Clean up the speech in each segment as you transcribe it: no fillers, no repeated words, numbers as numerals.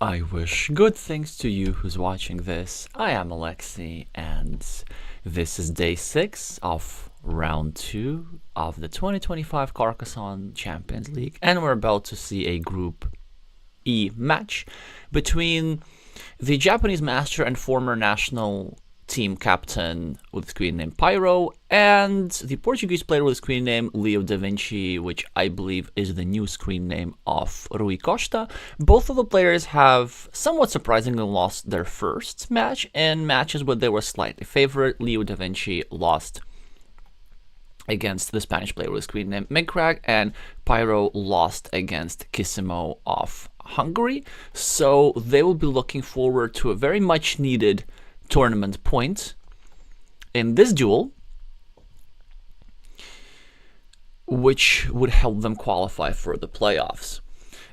I wish good things to you who's watching this. I am Alexey, and this is day 6 of round 2 of the 2025 Carcassonne Champions League, and we're about to see a Group E match between the Japanese master and former national team captain with a screen name Pyro and the Portuguese player with a screen name leodavinci, which I believe is the new screen name of Rui Costa. Both of the players have somewhat surprisingly lost their first match in matches where they were slightly favored. leodavinci lost against the Spanish player with a screen name Mikrag, and Pyro lost against Kissimo of Hungary. So they will be looking forward to a very much needed tournament point in this duel, which would help them qualify for the playoffs.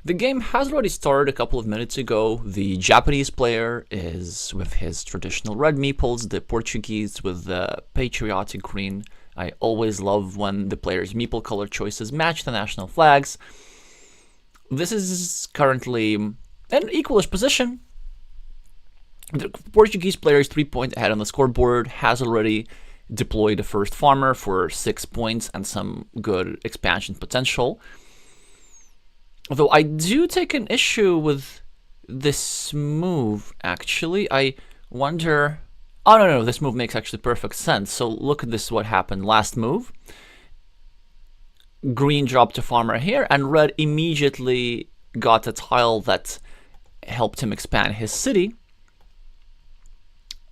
The game has already started a couple of minutes ago. The Japanese player is with his traditional red meeples, the Portuguese with the patriotic green. I always love when the players' meeple color choices match the national flags. This is currently an equalish position. The Portuguese player is 3 points ahead on the scoreboard, has already deployed the first farmer for 6 points and some good expansion potential. Although I do take an issue with this move, actually. I wonder... Oh, no, this move makes actually perfect sense. So look at this, what happened last move. Green dropped a farmer here, and red immediately got a tile that helped him expand his city.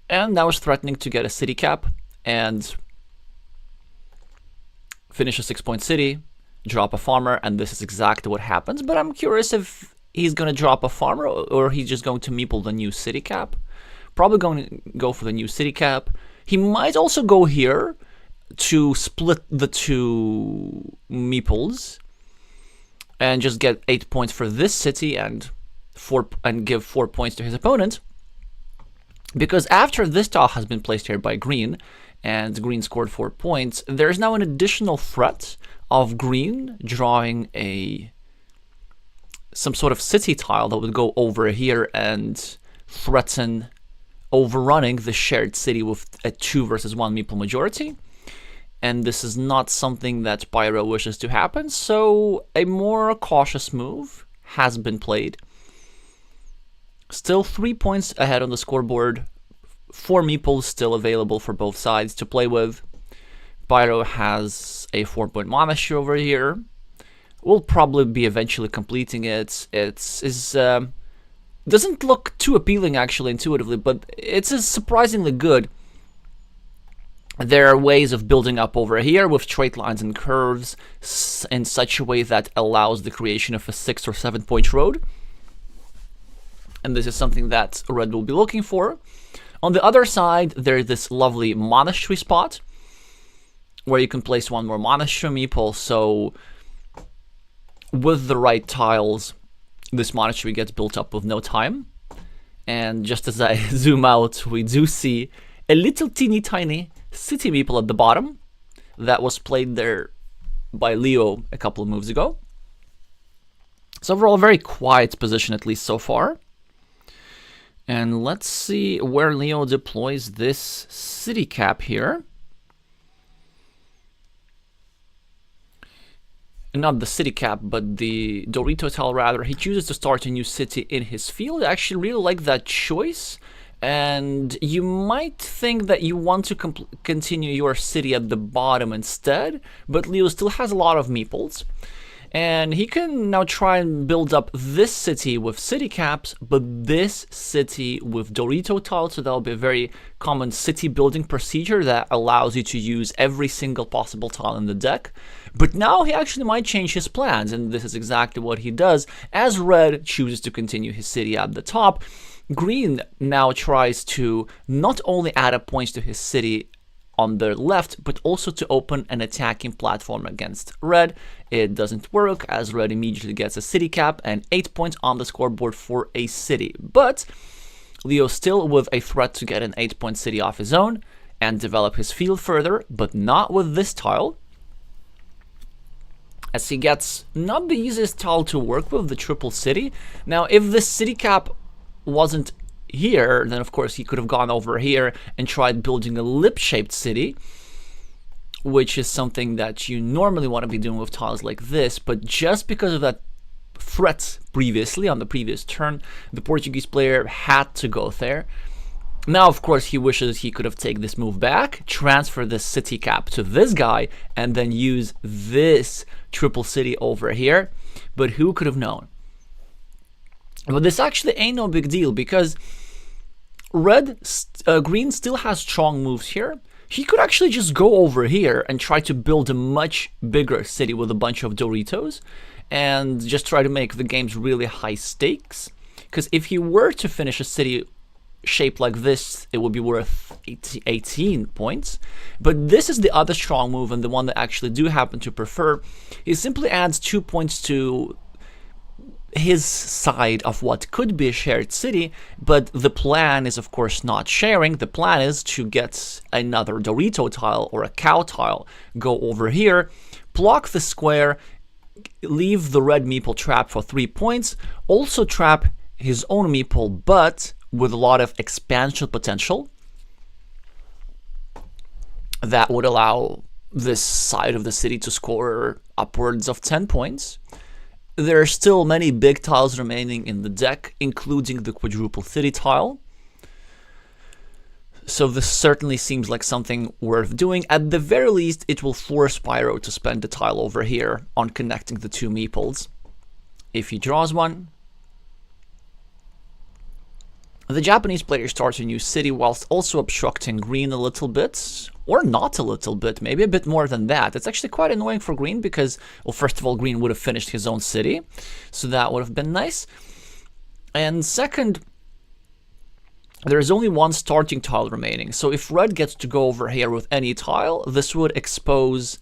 And now is threatening to get a city cap and finish a 6-point city, drop a farmer, and this is exactly what happens. But I'm curious if he's going to drop a farmer or he's just going to meeple the new city cap. Probably going to go for the new city cap. He might also go here to split the two meeples and just get 8 points for this city and give 4 points to his opponent. Because after this tile has been placed here by green, and green scored 4 points, there's now an additional threat of green drawing some sort of city tile that would go over here and threaten overrunning the shared city with a 2 versus 1 meeple majority. And this is not something that Pyro wishes to happen, so a more cautious move has been played. Still 3 points ahead on the scoreboard. 4 meeples still available for both sides to play with. Pyro has a 4-point monastery over here. We'll probably be eventually completing it. Doesn't look too appealing actually intuitively, but it's surprisingly good. There are ways of building up over here with straight lines and curves in such a way that allows the creation of a 6 or 7 point road. And this is something that red will be looking for. On the other side, there's this lovely monastery spot where you can place 1 more monastery meeple. So with the right tiles, this monastery gets built up with no time. And just as I zoom out, we do see a little teeny tiny city meeple at the bottom that was played there by Leo a couple of moves ago. So overall, a very quiet position, at least so far. And let's see where Leo deploys this city cap here. Not the city cap, but the Dorito tile rather. He chooses to start a new city in his field. I actually really like that choice. And you might think that you want to continue your city at the bottom instead, but Leo still has a lot of meeples. And he can now try and build up this city with city caps, but this city with Dorito tiles, so that'll be a very common city building procedure that allows you to use every single possible tile in the deck. But now he actually might change his plans, and this is exactly what he does, as red chooses to continue his city at the top. Green now tries to not only add up points to his city on the left, but also to open an attacking platform against red. It doesn't work, as red immediately gets a city cap and 8 points on the scoreboard for a city. But Leo still with a threat to get an 8-point city off his own and develop his field further, but not with this tile, as he gets not the easiest tile to work with, the triple city. Now, if this city cap wasn't here, then of course he could have gone over here and tried building a lip-shaped city, which is something that you normally want to be doing with tiles like this. But just because of that threat previously, on the previous turn, the Portuguese player had to go there. Now, of course, he wishes he could have taken this move back, transfer this city cap to this guy, and then use this triple city over here. But who could have known? But this actually ain't no big deal, because green still has strong moves here. He could actually just go over here and try to build a much bigger city with a bunch of Doritos and just try to make the games really high stakes. Because if he were to finish a city shaped like this, it would be worth 18 points. But this is the other strong move, and the one that I actually do happen to prefer. He simply adds 2 points to his side of what could be a shared city, but the plan is of course not sharing. The plan is to get another Dorito tile or a cow tile, go over here, block the square, leave the red meeple trap for 3 points, also trap his own meeple, but with a lot of expansion potential that would allow this side of the city to score upwards of 10 points. There are still many big tiles remaining in the deck, including the quadruple city tile. So this certainly seems like something worth doing. At the very least, it will force Pyro to spend the tile over here on connecting the two meeples. If he draws one, the Japanese player starts a new city whilst also obstructing green a little bit, or not a little bit, maybe a bit more than that. It's actually quite annoying for green because, well, first of all, green would have finished his own city, so that would have been nice. And second, there is only one starting tile remaining, so if red gets to go over here with any tile, this would expose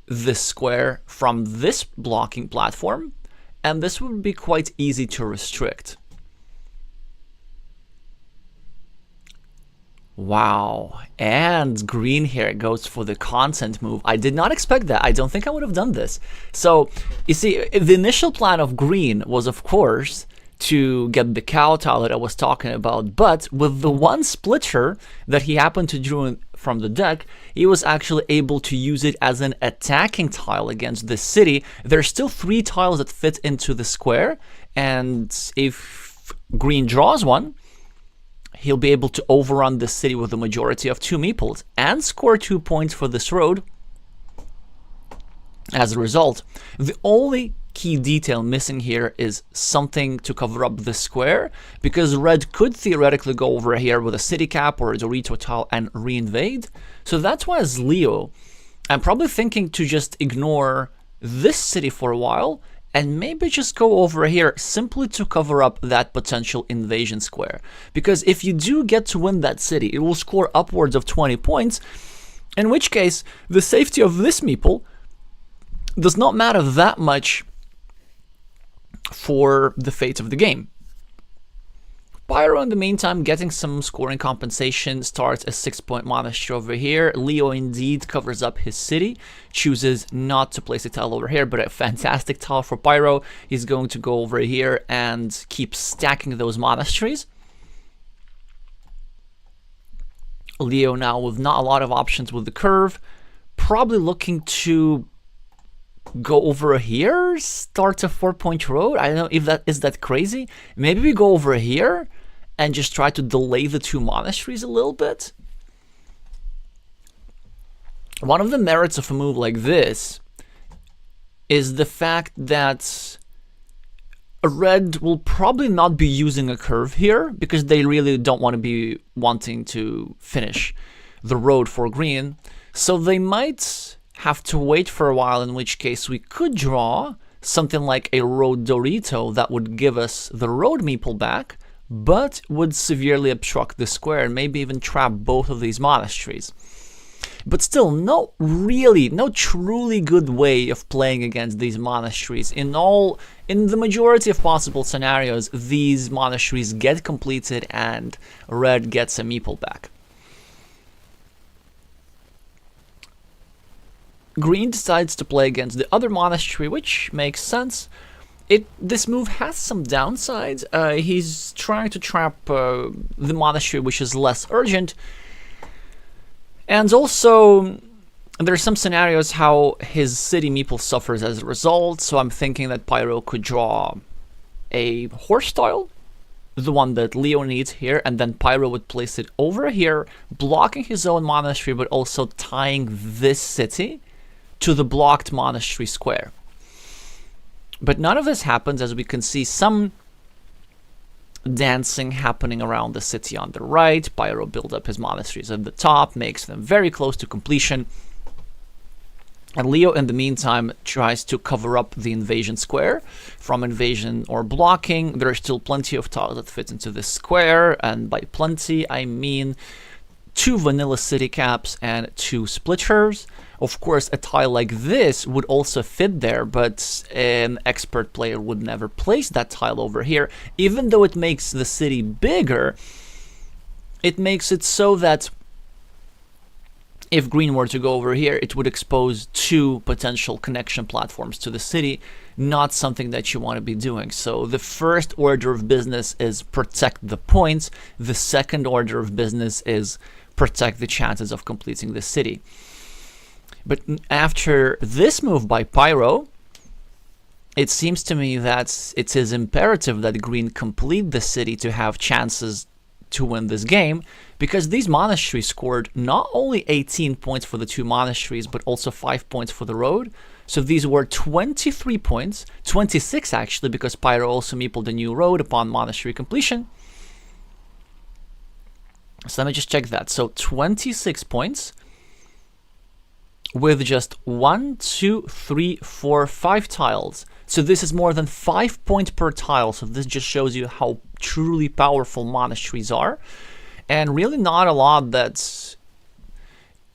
this square from this blocking platform, and this would be quite easy to restrict. Wow, and green here goes for the content move. I did not expect that. I don't think I would have done this. So, you see, the initial plan of green was, of course, to get the cow tile that I was talking about, but with the one splitter that he happened to draw from the deck, he was actually able to use it as an attacking tile against this city. There's still 3 tiles that fit into the square, and if green draws one, he'll be able to overrun the city with a majority of 2 meeples and score 2 points for this road. As a result, the only key detail missing here is something to cover up the square, because red could theoretically go over here with a city cap or a Dorito tile and reinvade. So that's why, as Leo, I'm probably thinking to just ignore this city for a while and maybe just go over here simply to cover up that potential invasion square. Because if you do get to win that city, it will score upwards of 20 points, in which case the safety of this meeple does not matter that much for the fate of the game. Pyro, in the meantime, getting some scoring compensation, starts a 6-point monastery over here. Leo indeed covers up his city, chooses not to place a tile over here, but a fantastic tile for Pyro. He's going to go over here and keep stacking those monasteries. Leo now with not a lot of options with the curve, probably looking to go over here, start a 4-point road. I don't know if that is that crazy. Maybe we go over here and just try to delay the 2 monasteries a little bit. One of the merits of a move like this is the fact that red will probably not be using a curve here, because they really don't want to be wanting to finish the road for green. So they might have to wait for a while, in which case we could draw something like a road Dorito that would give us the road meeple back, but would severely obstruct the square and maybe even trap both of these monasteries. But still, no truly good way of playing against these monasteries. In the majority of possible scenarios, these monasteries get completed and red gets a meeple back. Green decides to play against the other monastery, which makes sense. This move has some downsides. He's trying to trap the monastery, which is less urgent. And also, there's some scenarios how his city meeple suffers as a result, so I'm thinking that Pyro could draw a horse tile, the one that Leo needs here, and then Pyro would place it over here, blocking his own monastery, but also tying this city to the blocked monastery square. But none of this happens, as we can see some dancing happening around the city on the right. Pyro builds up his monasteries at the top, makes them very close to completion. And Leo, in the meantime, tries to cover up the invasion square from invasion or blocking. There are still plenty of tiles that fit into this square, and by plenty, I mean 2 vanilla city caps and 2 splitters. Of course, a tile like this would also fit there, but an expert player would never place that tile over here. Even though it makes the city bigger, it makes it so that if green were to go over here, it would expose 2 potential connection platforms to the city, not something that you want to be doing. So the first order of business is protect the points. The second order of business is protect the chances of completing the city. But after this move by Pyro, it seems to me that it is imperative that green complete the city to have chances to win this game, because these monasteries scored not only 18 points for the 2 monasteries, but also 5 points for the road. So these were 23 points, 26 actually, because Pyro also meepled the new road upon monastery completion. So let me just check that. So 26 points with just 1, 2, 3, 4, 5 tiles. So this is more than 5 points per tile. So this just shows you how truly powerful monasteries are. And really not a lot that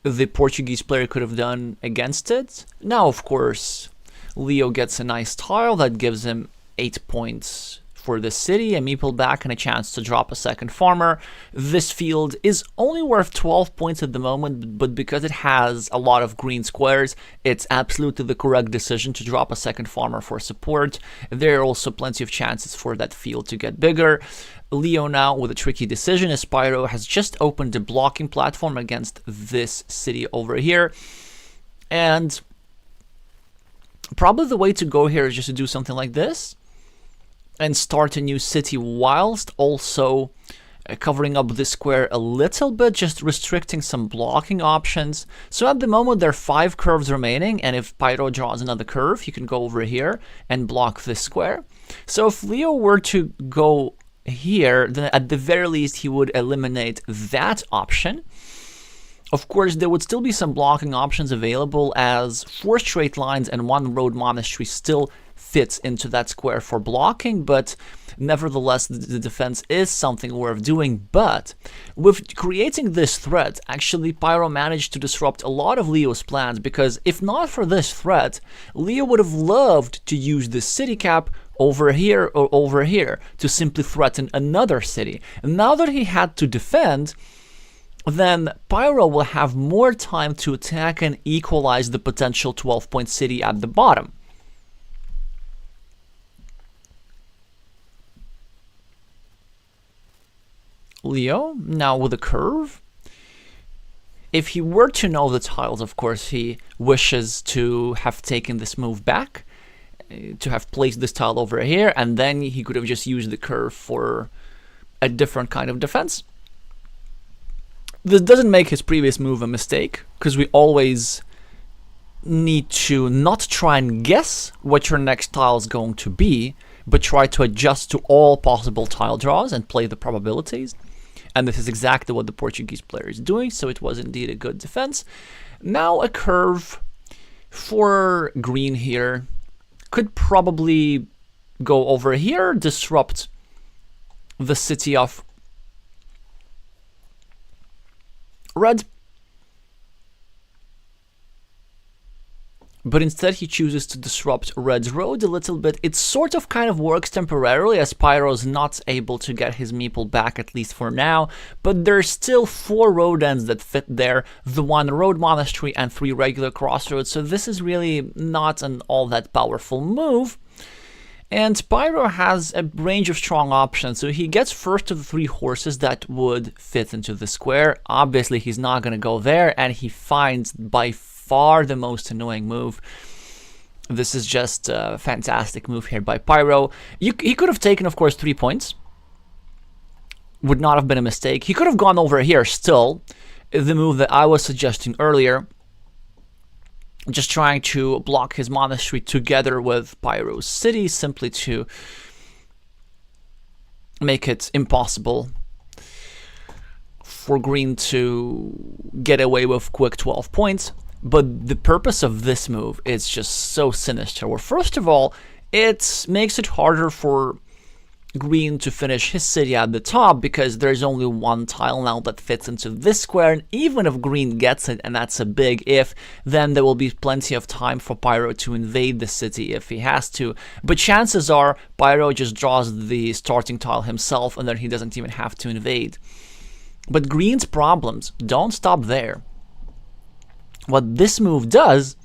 the Portuguese player could have done against it. Now, of course, Leo gets a nice tile that gives him 8 points for the city, a meeple back, and a chance to drop a second farmer. This field is only worth 12 points at the moment, but because it has a lot of green squares, it's absolutely the correct decision to drop a second farmer for support. There are also plenty of chances for that field to get bigger. Leo now with a tricky decision, as Pyro has just opened a blocking platform against this city over here. And probably the way to go here is just to do something like this and start a new city whilst also covering up this square a little bit, just restricting some blocking options. So at the moment there are 5 curves remaining, and if Pyro draws another curve, he can go over here and block this square. So if Leo were to go here, then at the very least he would eliminate that option. Of course, there would still be some blocking options available, as 4 straight lines and 1 road monastery still fits into that square for blocking, but nevertheless the defense is something worth doing. But with creating this threat, actually Pyro managed to disrupt a lot of Leo's plans, because if not for this threat, Leo would have loved to use this city cap over here or over here to simply threaten another city. And now that he had to defend, then Pyro will have more time to attack and equalize the potential 12-point city at the bottom. Leo, now with a curve. If he were to know the tiles, of course, he wishes to have taken this move back, to have placed this tile over here, and then he could have just used the curve for a different kind of defense. This doesn't make his previous move a mistake, because we always need to not try and guess what your next tile is going to be, but try to adjust to all possible tile draws and play the probabilities. And this is exactly what the Portuguese player is doing, so it was indeed a good defense. Now a curve for green here could probably go over here, disrupt the city of red. But instead he chooses to disrupt red's road a little bit. It sort of kind of works temporarily, as Pyro's not able to get his meeple back, at least for now. But there's still 4 road ends that fit there, the 1 road monastery and 3 regular crossroads. So this is really not an all that powerful move. And Pyro has a range of strong options, so he gets first of the 3 horses that would fit into the square. Obviously, he's not going to go there, and he finds by far the most annoying move. This is just a fantastic move here by Pyro. He could have taken, of course, 3 points. Would not have been a mistake. He could have gone over here still, the move that I was suggesting earlier. Just trying to block his monastery together with Pyro's city, simply to make it impossible for green to get away with quick 12 points. But the purpose of this move is just so sinister. Well, first of all, it makes it harder for green to finish his city at the top, because there's only 1 tile now that fits into this square, and even if green gets it, and that's a big if, then there will be plenty of time for Pyro to invade the city if he has to. But chances are Pyro just draws the starting tile himself, and then he doesn't even have to invade. But green's problems don't stop there. What this move does,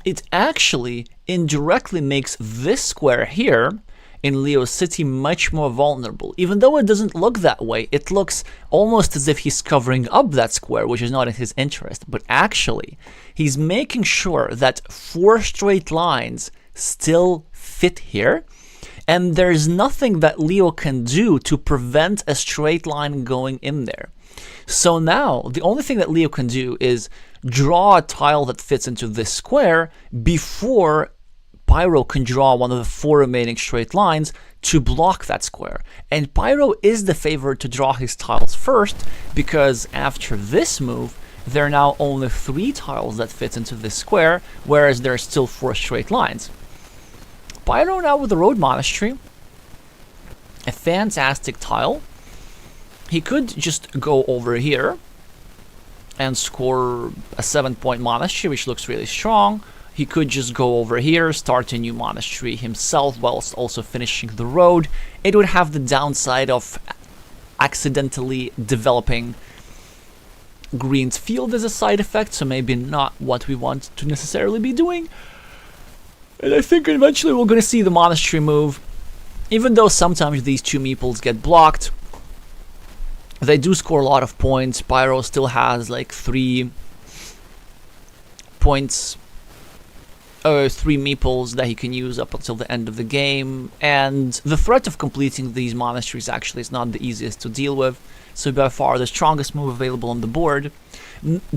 it actually indirectly makes this square here in Leo's city much more vulnerable. Even though it doesn't look that way, it looks almost as if he's covering up that square, which is not in his interest. But actually, he's making sure that 4 straight lines still fit here, and there's nothing that Leo can do to prevent a straight line going in there. So now, the only thing that Leo can do is draw a tile that fits into this square before Pyro can draw one of the 4 remaining straight lines to block that square. And Pyro is the favorite to draw his tiles first, because after this move, there are now only 3 tiles that fit into this square, whereas there are still 4 straight lines. Pyro now with the Road Monastery, a fantastic tile. He could just go over here and score a 7-point monastery, which looks really strong. He could just go over here, start a new monastery himself, whilst also finishing the road. It would have the downside of accidentally developing green's field as a side effect, so maybe not what we want to necessarily be doing. And I think eventually we're going to see the monastery move. Even though sometimes these 2 meeples get blocked, they do score a lot of points. Pyro still has like 3 points, 3 meeples that he can use up until the end of the game, and the threat of completing these monasteries actually is not the easiest to deal with, so by far the strongest move available on the board.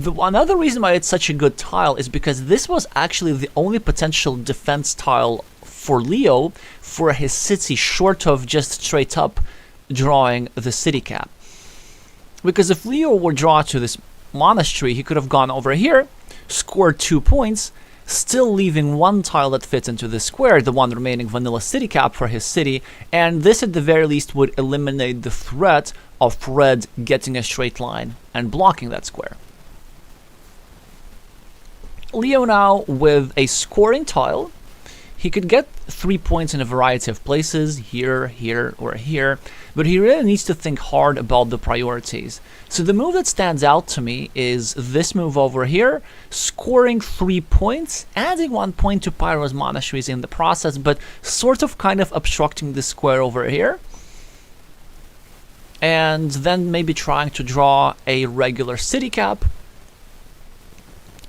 Another reason why it's such a good tile is because this was actually the only potential defense tile for Leo for his city, short of just straight up drawing the city cap. Because if Leo were drawn to this monastery, he could have gone over here, scored 2 points, still leaving 1 tile that fits into the square, the 1 remaining vanilla city cap for his city, and this at the very least would eliminate the threat of red getting a straight line and blocking that square. Leo now with a scoring tile, he could get 3 points in a variety of places, here, here, or here, but he really needs to think hard about the priorities. So the move that stands out to me is this move over here, scoring 3 points, adding 1 point to Pyro's monasteries in the process, but sort of kind of obstructing the square over here. And then maybe trying to draw a regular city cap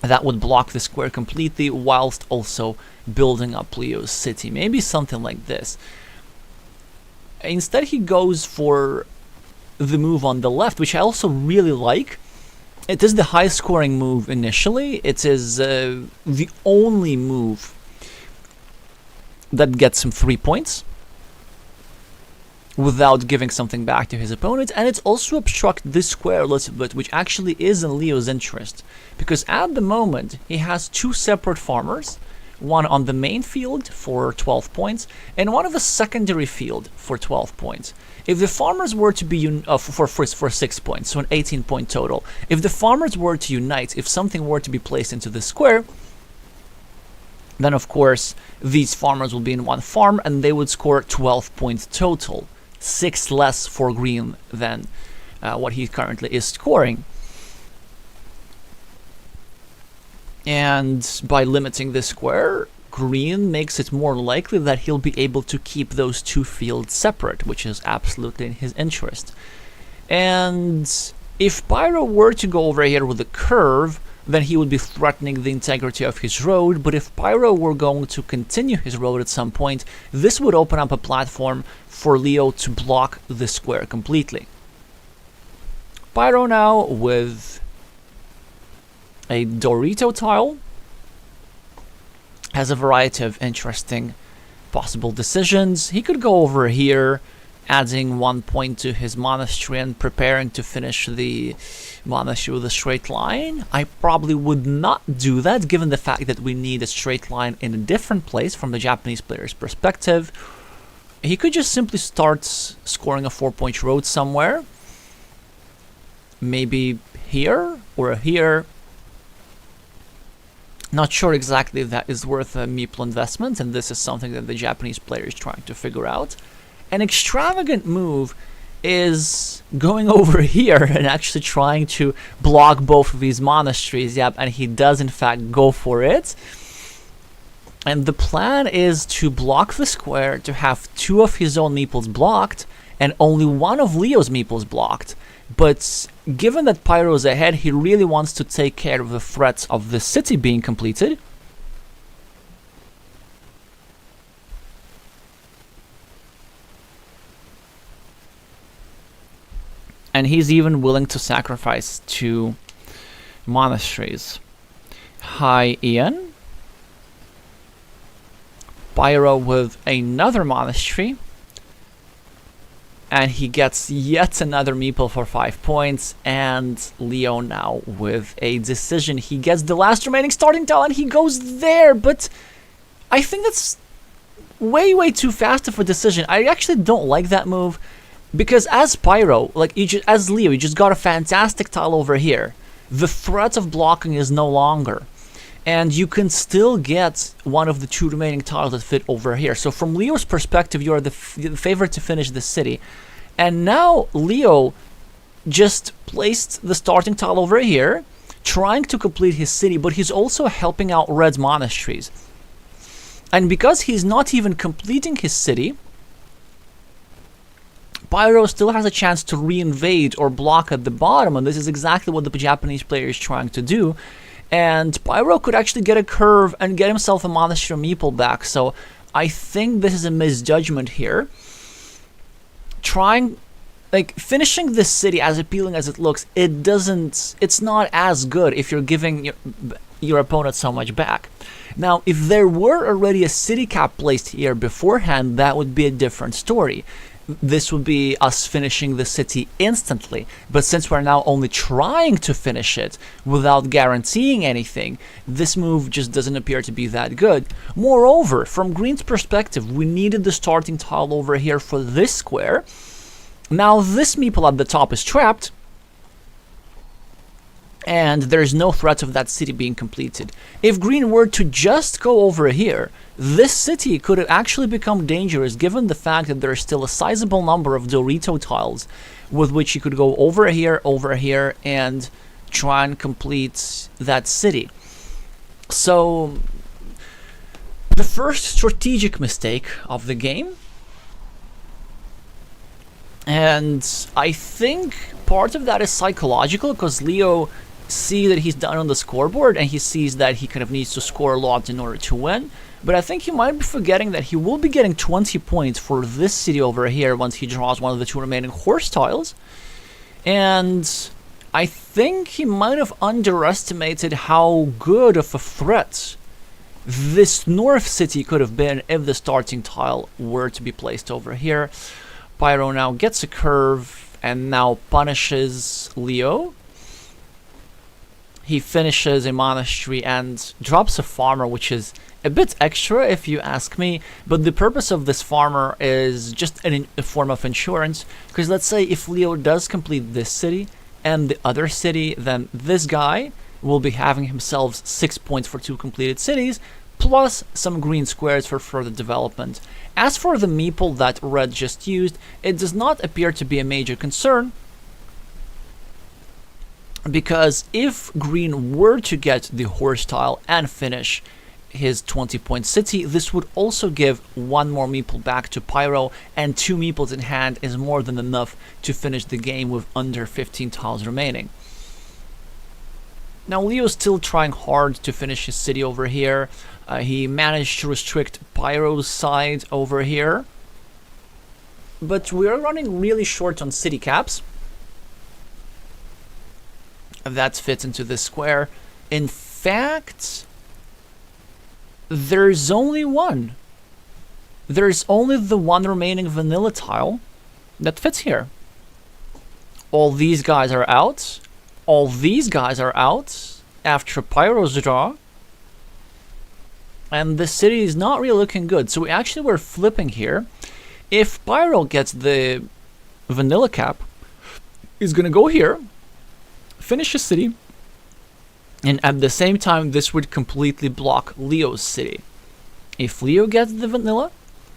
that would block the square completely, whilst also building up Leo's city. Maybe something like this. Instead, he goes for the move on the left, which I also really like. It is the high scoring move initially. It is the only move that gets him 3 points without giving something back to his opponent, and it's also obstruct this square a little bit, which actually is in Leo's interest, because at the moment he has 2 separate farmers, one on the main field for 12 points and one of the secondary field for 12 points. If the farmers were to be for 6 points, so an 18-point total, if the farmers were to unite, if something were to be placed into the square, then of course these farmers will be in 1 farm and they would score 12 points total, 6 less for green than what he currently is scoring. And by limiting this square, green makes it more likely that he'll be able to keep those two fields separate, which is absolutely in his interest. And if Pyro were to go over here with a curve, then he would be threatening the integrity of his road. But if Pyro were going to continue his road at some point, this would open up a platform for Leo to block the square completely. Pyro now with a Dorito tile has a variety of interesting possible decisions. He could go over here, adding 1 point to his monastery and preparing to finish the monastery with a straight line. I probably would not do that, given the fact that we need a straight line in a different place from the Japanese player's perspective. He could just simply start scoring a 4-point road somewhere. Maybe here or here. Not sure exactly if that is worth a meeple investment, and this is something that the Japanese player is trying to figure out. An extravagant move is going over here and actually trying to block both of these monasteries. Yep, and he does in fact go for it. And the plan is to block the square, to have 2 of his own meeples blocked, and only 1 of Leo's meeples blocked. But given that Pyro's ahead, he really wants to take care of the threats of the city being completed. And he's even willing to sacrifice 2 monasteries. Hi, Ian. Pyro with another monastery. And he gets yet another meeple for 5 points. And Leo now with a decision. He gets the last remaining starting tile and he goes there. But I think that's way too fast of a decision. I actually don't like that move. Because as Pyro, as Leo, you just got a fantastic tile over here. The threat of blocking is no longer. And you can still get one of the 2 remaining tiles that fit over here. So from Leo's perspective, you are the favorite to finish the city. And now Leo just placed the starting tile over here, trying to complete his city, but he's also helping out Red's monasteries. And because he's not even completing his city, Pyro still has a chance to reinvade or block at the bottom, and this is exactly what the Japanese player is trying to do. And Pyro could actually get a curve and get himself a monastery meeple back. So I think this is a misjudgment here. Finishing this city, as appealing as it looks, it's not as good if you're giving your opponent so much back. Now, if there were already a city cap placed here beforehand, that would be a different story. This would be us finishing the city instantly. But since we're now only trying to finish it without guaranteeing anything, this move just doesn't appear to be that good. Moreover, from Green's perspective, we needed the starting tile over here for this square. Now this meeple at the top is trapped, and there's no threat of that city being completed. If Green were to just go over here, this city could have actually become dangerous given the fact that there's still a sizable number of Dorito tiles with which you could go over here, and try and complete that city. So, the first strategic mistake of the game. And I think part of that is psychological, because Leo sees that he's down on the scoreboard and he sees that he kind of needs to score a lot in order to win. But I think he might be forgetting that he will be getting 20 points for this city over here once he draws one of the 2 remaining horse tiles. And I think he might have underestimated how good of a threat this north city could have been if the starting tile were to be placed over here. Pyro now gets a curve and now punishes Leo. He finishes a monastery and drops a farmer, which is a bit extra if you ask me, but the purpose of this farmer is just a form of insurance, because let's say if Leo does complete this city and the other city, then this guy will be having himself 6 points for 2 completed cities, plus some green squares for further development. As for the meeple that Red just used, it does not appear to be a major concern, because if Green were to get the horse tile and finish his 20-point city. This would also give 1 more meeple back to Pyro, and 2 meeples in hand is more than enough to finish the game with under 15 tiles remaining. Now Leo's still trying hard to finish his city over here. He managed to restrict Pyro's side over here. But we're running really short on city caps. That fits into this square. In fact, there's only one. There's only the one remaining vanilla tile that fits here. All these guys are out. All these guys are out after Pyro's draw. And the city is not really looking good. So we actually were flipping here. If Pyro gets the vanilla cap, he's going to go here, finish his city, and at the same time this would completely block Leo's city. If Leo gets the vanilla,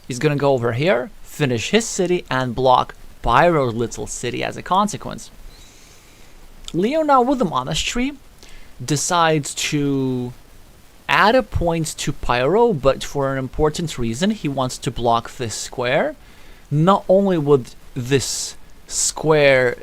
he's going to go over here, finish his city, and block Pyro's little city as a consequence. Leo, now with the monastery, decides to add a point to Pyro, but for an important reason. He wants to block this square. Not only would this square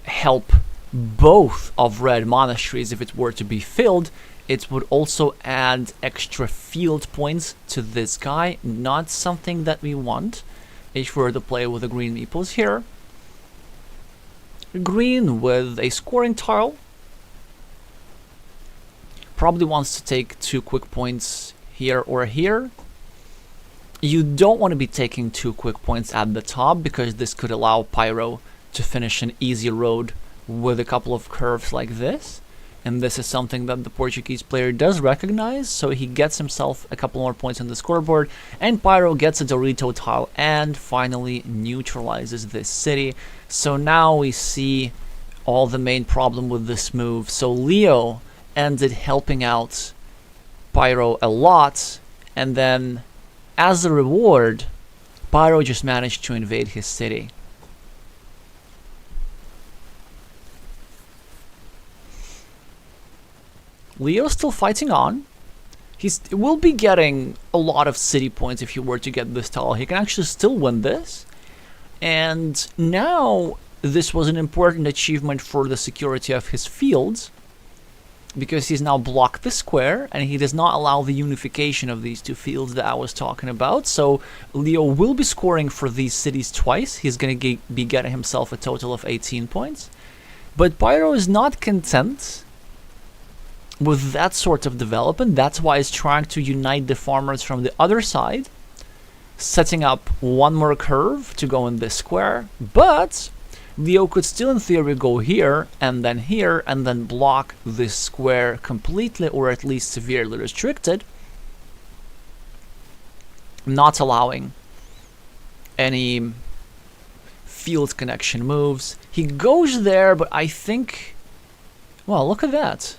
help both of red monasteries if it were to be filled, it would also add extra field points to this guy. Not something that we want if we were to play with the green meeples here. Green with a scoring tile probably wants to take 2 quick points here or here. You don't want to be taking 2 quick points at the top, because this could allow Pyro to finish an easy road with a couple of curves like this. And this is something that the Portuguese player does recognize, so he gets himself a couple more points on the scoreboard, and Pyro gets a Dorito tile and finally neutralizes this city. So now we see all the main problem with this move. So Leo ended helping out Pyro a lot, and then as a reward, Pyro just managed to invade his city. Leo's still fighting on. He will be getting a lot of city points if he were to get this tile. He can actually still win this. And now this was an important achievement for the security of his fields, because he's now blocked the square and he does not allow the unification of these 2 fields that I was talking about. So Leo will be scoring for these cities twice. He's going to be getting himself a total of 18 points. But Pyro is not content with that sort of development. That's why he's trying to unite the farmers from the other side, setting up 1 more curve to go in this square. But Leo could still in theory go here, and then block this square completely, or at least severely restricted, not allowing any field connection moves. He goes there, but I think, well, look at that.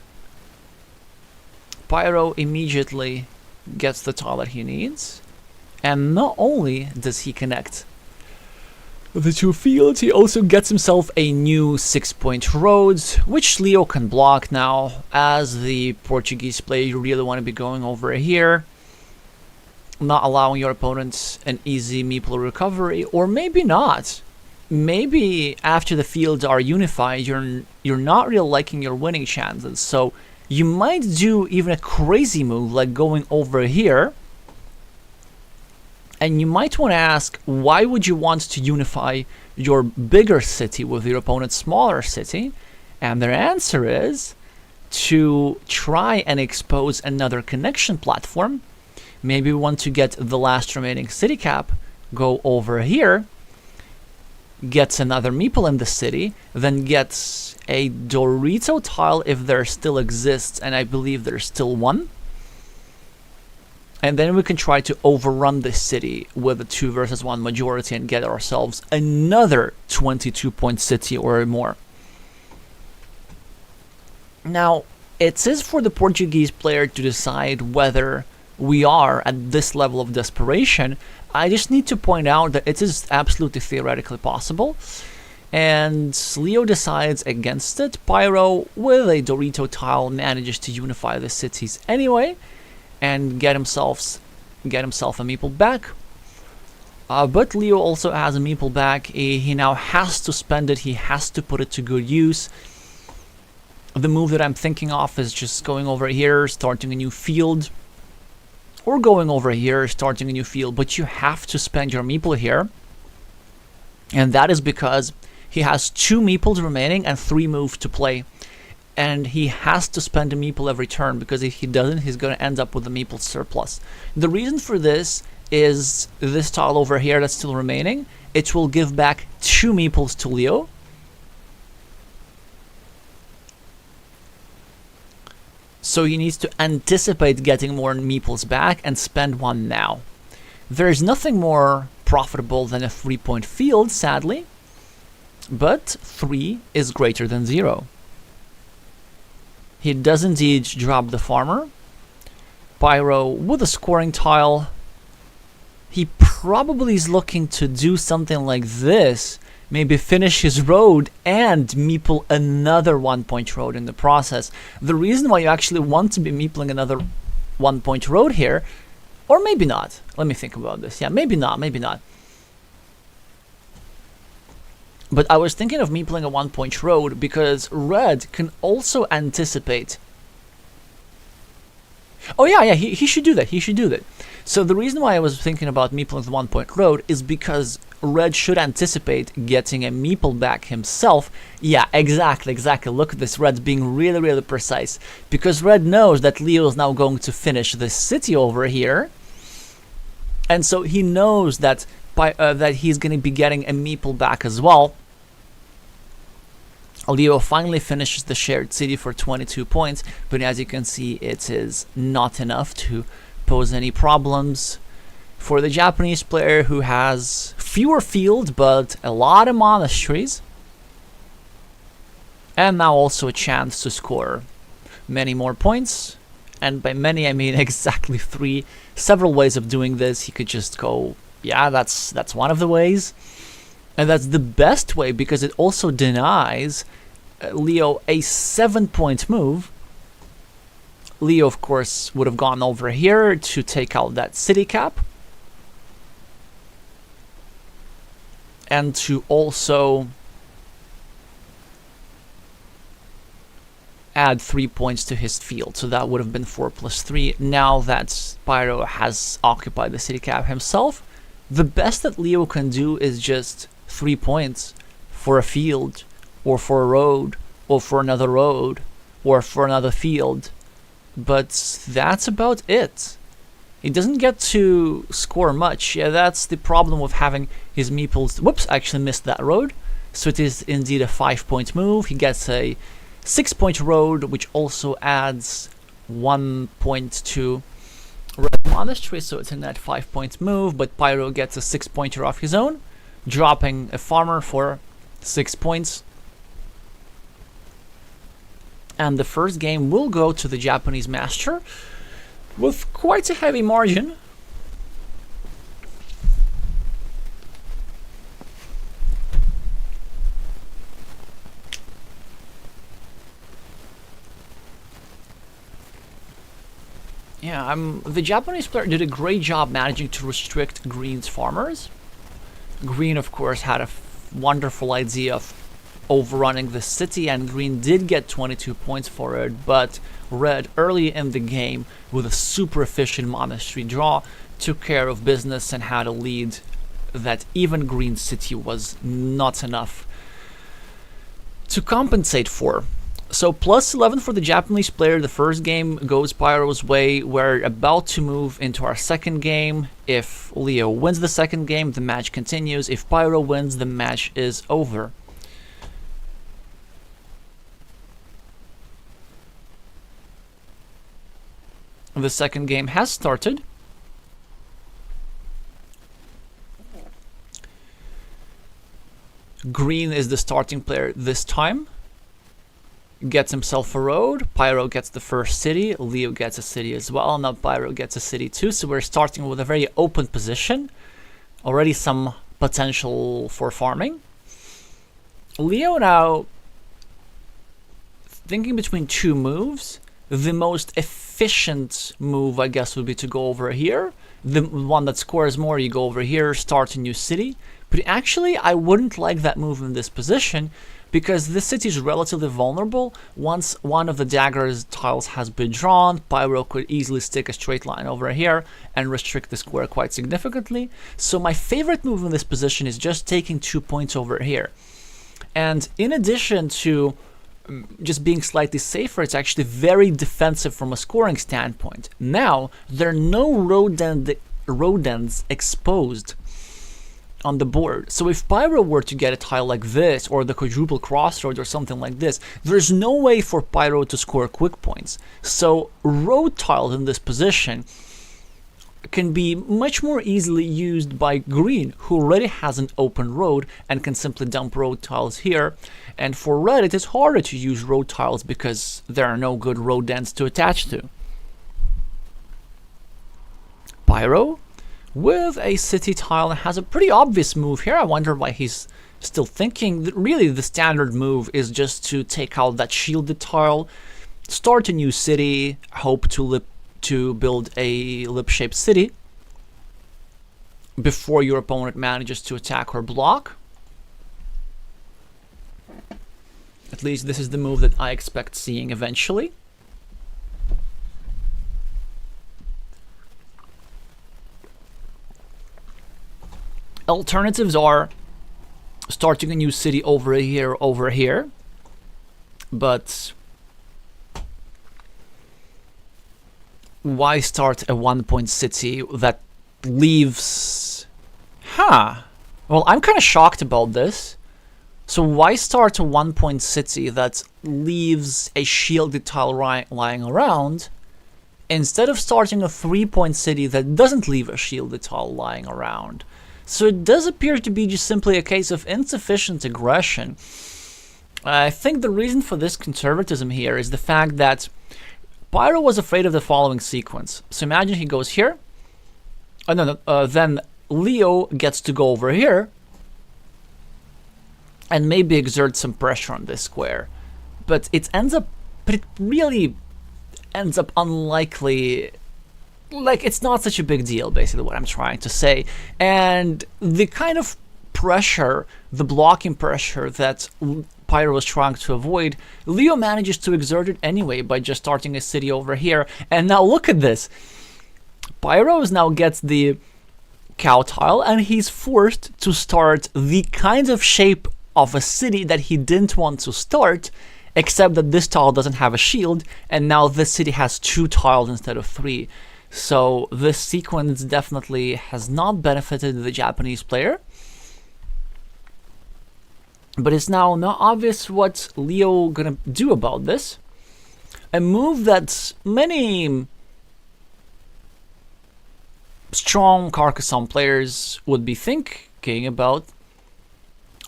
Pyro immediately gets the tile that he needs, and not only does he connect the 2 fields, he also gets himself a new 6-point road, which Leo can block now, as the Portuguese player. You really want to be going over here, not allowing your opponent an easy meeple recovery, or maybe not. Maybe after the fields are unified, you're not really liking your winning chances, so you might do even a crazy move like going over here. And you might want to ask, why would you want to unify your bigger city with your opponent's smaller city? And their answer is to try and expose another connection platform. Maybe we want to get the last remaining city cap, go over here, gets another meeple in the city, then gets a Dorito tile if there still exists, and I believe there's still 1. And then we can try to overrun this city with a 2 versus 1 majority and get ourselves another 22-point city or more. Now, it is for the Portuguese player to decide whether we are at this level of desperation. I just need to point out that it is absolutely theoretically possible. And Leo decides against it. Pyro, with a Dorito tile, manages to unify the cities anyway and get himself a meeple back. But Leo also has a meeple back. He now has to spend it. He has to put it to good use. The move that I'm thinking of is just going over here, starting a new field. Or going over here, starting a new field. But you have to spend your meeple here. And that is because he has 2 meeples remaining and 3 moves to play. And he has to spend a meeple every turn, because if he doesn't, he's going to end up with a meeple surplus. The reason for this is this tile over here that's still remaining. It will give back 2 meeples to Leo. So he needs to anticipate getting more meeples back and spend 1 now. There's nothing more profitable than a 3-point field, sadly. But 3 is greater than 0. He does indeed drop the farmer. Pyro with a scoring tile. He probably is looking to do something like this. Maybe finish his road and meeple another 1-point road in the process. The reason why you actually want to be meepling another 1-point road here, or maybe not. Let me think about this. Yeah, maybe not, maybe not. But I was thinking of meepling a 1-point road because red can also anticipate. Oh yeah, he should do that. He should do that. So the reason why I was thinking about meepling the 1-point road is because red should anticipate getting a meeple back himself. Yeah, exactly. Look at this. Red's being really precise. Because red knows that Leo is now going to finish this city over here. And so he knows that that he's going to be getting a meeple back as well. Leo finally finishes the shared city for 22 points, but as you can see, it is not enough to pose any problems for the Japanese player, who has fewer fields but a lot of monasteries, and now also a chance to score many more points. And by many I mean exactly 3. Several ways of doing this. He could just go, yeah, that's one of the ways. And that's the best way, because it also denies Leo a 7-point move. Leo, of course, would have gone over here to take out that city cap. And to also add 3 points to his field. So that would have been 4 plus 3. Now that Pyro has occupied the city cap himself, the best that Leo can do is just 3 points for a field, or for a road, or for another road, or for another field. But that's about it. He doesn't get to score much. Yeah, that's the problem with having his meeples. Whoops, I actually missed that road. So it is indeed a 5-point move. He gets a 6-point road, which also adds 1 point to Red Monastery. So it's a net 5-point move, but Pyro gets a 6-pointer off his own, dropping a farmer for 6 points. And the first game will go to the Japanese master with quite a heavy margin. Yeah, the Japanese player did a great job managing to restrict Green's farmers. Green, of course, had a wonderful idea of overrunning the city, and Green did get 22 points for it, but Red, early in the game, with a super efficient monastery draw, took care of business and had a lead that even Green City was not enough to compensate for. So plus 11 for the Japanese player. The first game goes Pyro's way. We're about to move into our second game. If Leo wins the second game, the match continues. If Pyro wins, the match is over. The second game has started. Green is the starting player this time. Gets himself a road. Pyro gets the first city. Leo gets a city as well. Now Pyro gets a city too. So we're starting with a very open position. Already some potential for farming. Leo now thinking between two moves. The most efficient move, I guess, would be to go over here. The one that scores more, you go over here, start a new city. But actually, I wouldn't like that move in this position, because this city is relatively vulnerable. Once one of the daggers tiles has been drawn, Pyro could easily stick a straight line over here and restrict the square quite significantly. So my favorite move in this position is just taking 2 points over here. And in addition to just being slightly safer, it's actually very defensive from a scoring standpoint. Now, there are no rodents exposed on the board. So if Pyro were to get a tile like this, or the quadruple crossroads or something like this, there's no way for Pyro to score quick points. So road tiles in this position can be much more easily used by green, who already has an open road and can simply dump road tiles here. And for red, it is harder to use road tiles because there are no good road dents to attach to. Pyro with a city tile has a pretty obvious move here. I wonder why he's still thinking. Really, the standard move is just to take out that shielded tile, start a new city, hope to build a lip-shaped city before your opponent manages to attack or block. At least this is the move that I expect seeing eventually. Alternatives are starting a new city over here, but why start a 1-point city that leaves... Well, I'm kind of shocked about this. So why start a 1-point city that leaves a shielded tile lying around, instead of starting a 3-point city that doesn't leave a shielded tile lying around? So it does appear to be just simply a case of insufficient aggression. I think the reason for this conservatism here is the fact that Pyro was afraid of the following sequence. So imagine he goes here, then Leo gets to go over here and maybe exert some pressure on this square. But it really ends up unlikely. Like, it's not such a big deal, basically, what I'm trying to say. And the kind of pressure, the blocking pressure that Pyro was trying to avoid, Leo manages to exert it anyway by just starting a city over here. And now look at this. Pyro now gets the cow tile, and he's forced to start the kind of shape of a city that he didn't want to start, except that this tile doesn't have a shield, and now this city has 2 tiles instead of 3. So this sequence definitely has not benefited the Japanese player. But it's now not obvious what Leo gonna do about this. A move that many strong Carcassonne players would be thinking about.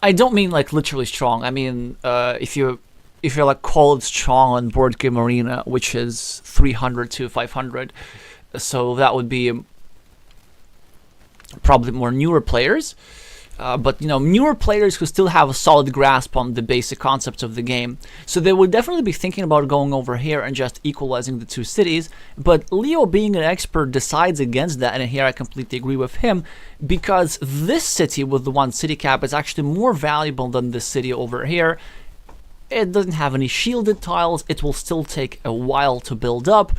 I don't mean like literally strong. I mean if you're like called strong on Board Game Arena, which is 300 to 500. So that would be probably more newer players. But, you know, newer players who still have a solid grasp on the basic concepts of the game. So they would definitely be thinking about going over here and just equalizing the 2 cities. But Leo, being an expert, decides against that, and here I completely agree with him, because this city with the 1 city cap is actually more valuable than this city over here. It doesn't have any shielded tiles. It will still take a while to build up.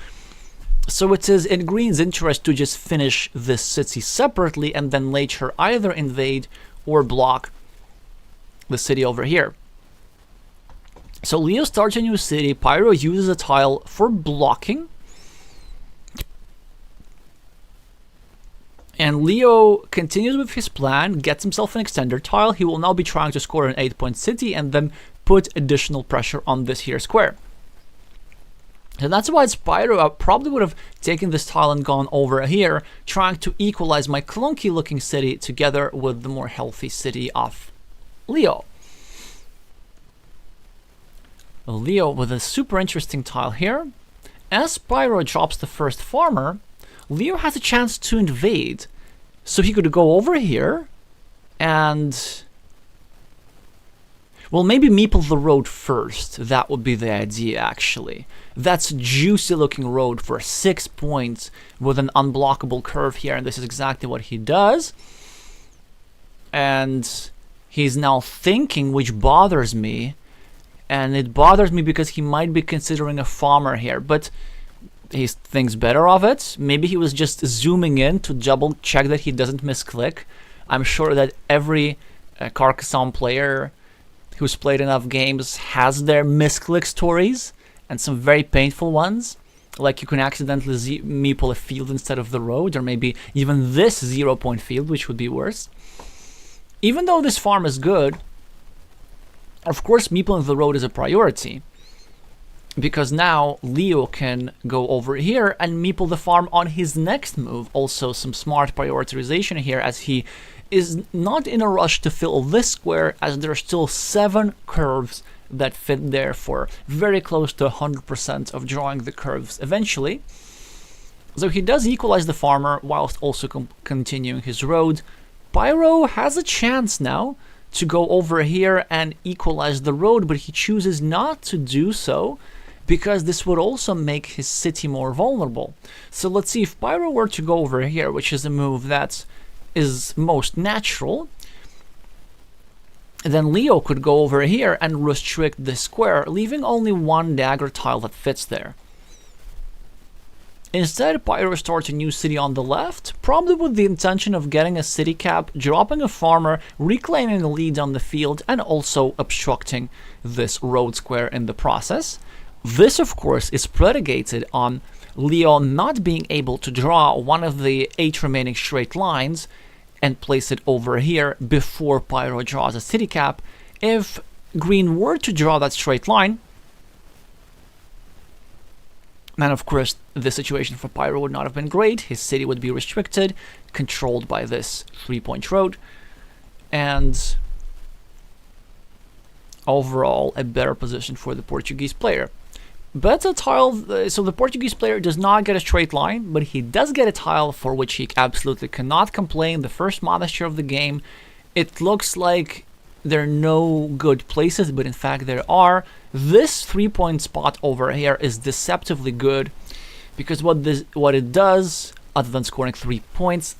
So it is in green's interest to just finish this city separately and then later either invade or block the city over here. So Leo starts a new city. Pyro uses a tile for blocking. And Leo continues with his plan, gets himself an extender tile. He will now be trying to score an 8-point city and then put additional pressure on this here square. And that's why Pyro probably would have taken this tile and gone over here, trying to equalize my clunky looking city together with the more healthy city of Leo. Leo with a super interesting tile here. As Pyro drops the first farmer, Leo has a chance to invade. So he could go over here and... Well, maybe meeple the road first. That would be the idea, actually. That's a juicy looking road for 6 points with an unblockable curve here, and this is exactly what he does. And he's now thinking, which bothers me, and it bothers me because he might be considering a farmer here, but he thinks better of it. Maybe he was just zooming in to double check that he doesn't misclick. I'm sure that every Carcassonne player who's played enough games has their misclick stories, and some very painful ones. Like you can accidentally meeple a field instead of the road, or maybe even this 0-point field, which would be worse. Even though this farm is good, of course meepling the road is a priority, because now Leo can go over here and meeple the farm on his next move. Also some smart prioritization here, as he is not in a rush to fill this square, as there are still 7 curves that fit there for very close to 100% of drawing the curves eventually. So he does equalize the farmer whilst also continuing his road. Pyro has a chance now to go over here and equalize the road, but he chooses not to do so because this would also make his city more vulnerable. So let's see, if Pyro were to go over here, which is a move that is most natural, then Leo could go over here and restrict this square, leaving only 1 dagger tile that fits there. Instead, Pyro starts a new city on the left, probably with the intention of getting a city cap, dropping a farmer, reclaiming a lead on the field, and also obstructing this road square in the process. This, of course, is predicated on Leo not being able to draw one of the 8 remaining straight lines and place it over here before Pyro draws a city cap. If Green were to draw that straight line, then of course the situation for Pyro would not have been great. His city would be restricted, controlled by this 3-point road, and overall a better position for the Portuguese player. But a tile, so the Portuguese player does not get a straight line, but he does get a tile for which he absolutely cannot complain. The first monastery of the game. It looks like there are no good places, but in fact there are. This 3-point spot over here is deceptively good, because what it does, other than scoring 3 points,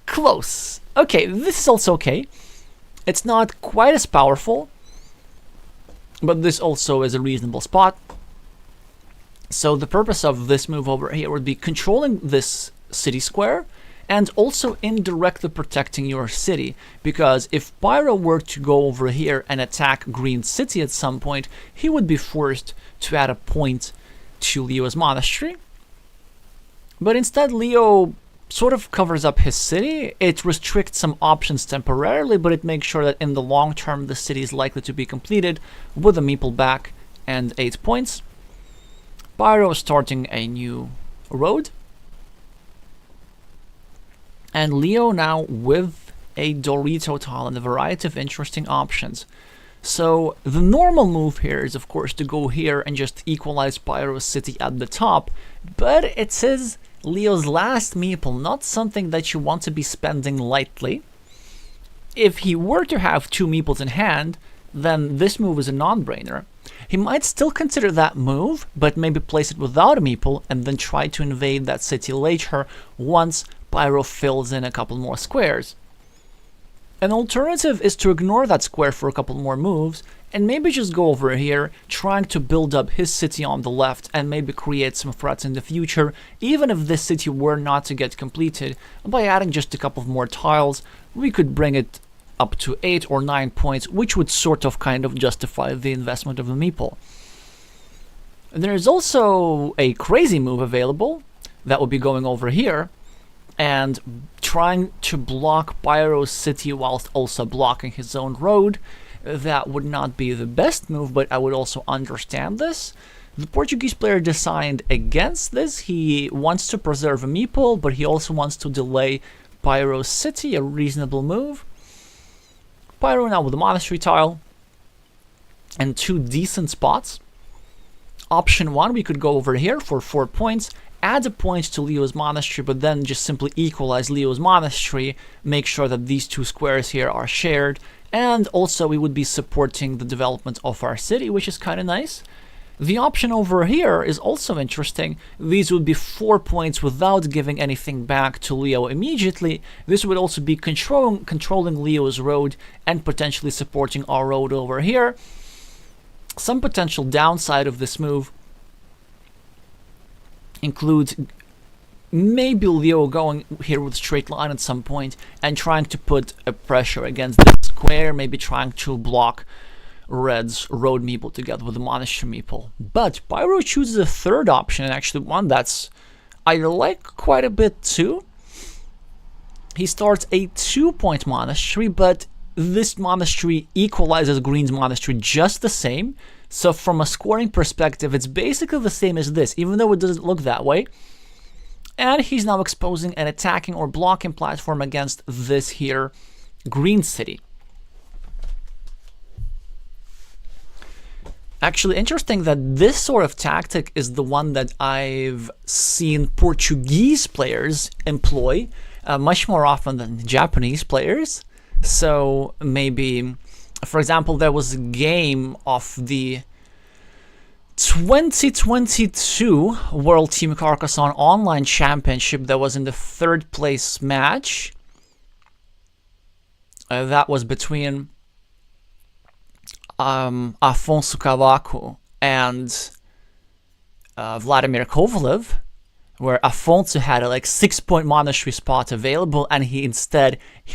close. Okay, this is also okay. It's not quite as powerful, but this also is a reasonable spot. So the purpose of this move over here would be controlling this city square and also indirectly protecting your city, because if Pyro were to go over here and attack Green City at some point, he would be forced to add a point to Leo's monastery. But instead, Leo sort of covers up his city. It restricts some options temporarily, but it makes sure that in the long term the city is likely to be completed with a meeple back and 8 points. Pyro starting a new road, and Leo now with a Dorito tile and a variety of interesting options. So the normal move here is of course to go here and just equalize Pyro's city at the top, but it says Leo's last meeple, not something that you want to be spending lightly. If he were to have 2 meeples in hand, then this move is a non-brainer. He might still consider that move, but maybe place it without a meeple and then try to invade that city later once Pyro fills in a couple more squares. An alternative is to ignore that square for a couple more moves and maybe just go over here, trying to build up his city on the left and maybe create some threats in the future, even if this city were not to get completed. By adding just a couple more tiles, we could bring it up to 8 or 9 points, which would sort of kind of justify the investment of the meeple. There is also a crazy move available that would be going over here and trying to block Pyro's city whilst also blocking his own road. That would not be the best move, but I would also understand this. The Portuguese player decided against this. He wants to preserve a meeple, but he also wants to delay Pyro's city, a reasonable move. Pyro now with a monastery tile and 2 decent spots. Option 1, we could go over here for 4 points add a point to Leo's monastery, but then just simply equalize Leo's monastery, make sure that these two squares here are shared, and also we would be supporting the development of our city, which is kind of nice. The option over here is also interesting. These would be 4 points without giving anything back to Leo immediately. This would also be controlling Leo's road and potentially supporting our road over here. Some potential downside of this move includes maybe Leo going here with straight line at some point and trying to put a pressure against this square, maybe trying to block Red's road meeple together with the monastery meeple. But Pyro chooses a third option, and actually one that's I like quite a bit too. He starts a 2-point monastery, but this monastery equalizes Green's monastery just the same. So from a scoring perspective, it's basically the same as this, even though it doesn't look that way. And he's now exposing an attacking or blocking platform against this here Green city. Actually, interesting that this sort of tactic is the one that I've seen Portuguese players employ much more often than Japanese players. So maybe, for example, there was a game of the 2022 World Team Carcassonne Online Championship that was in the 3rd place match. That was between Afonso Cavaco and Vladimir Kovalev, where Afonso had a 6-point monastery spot available, and he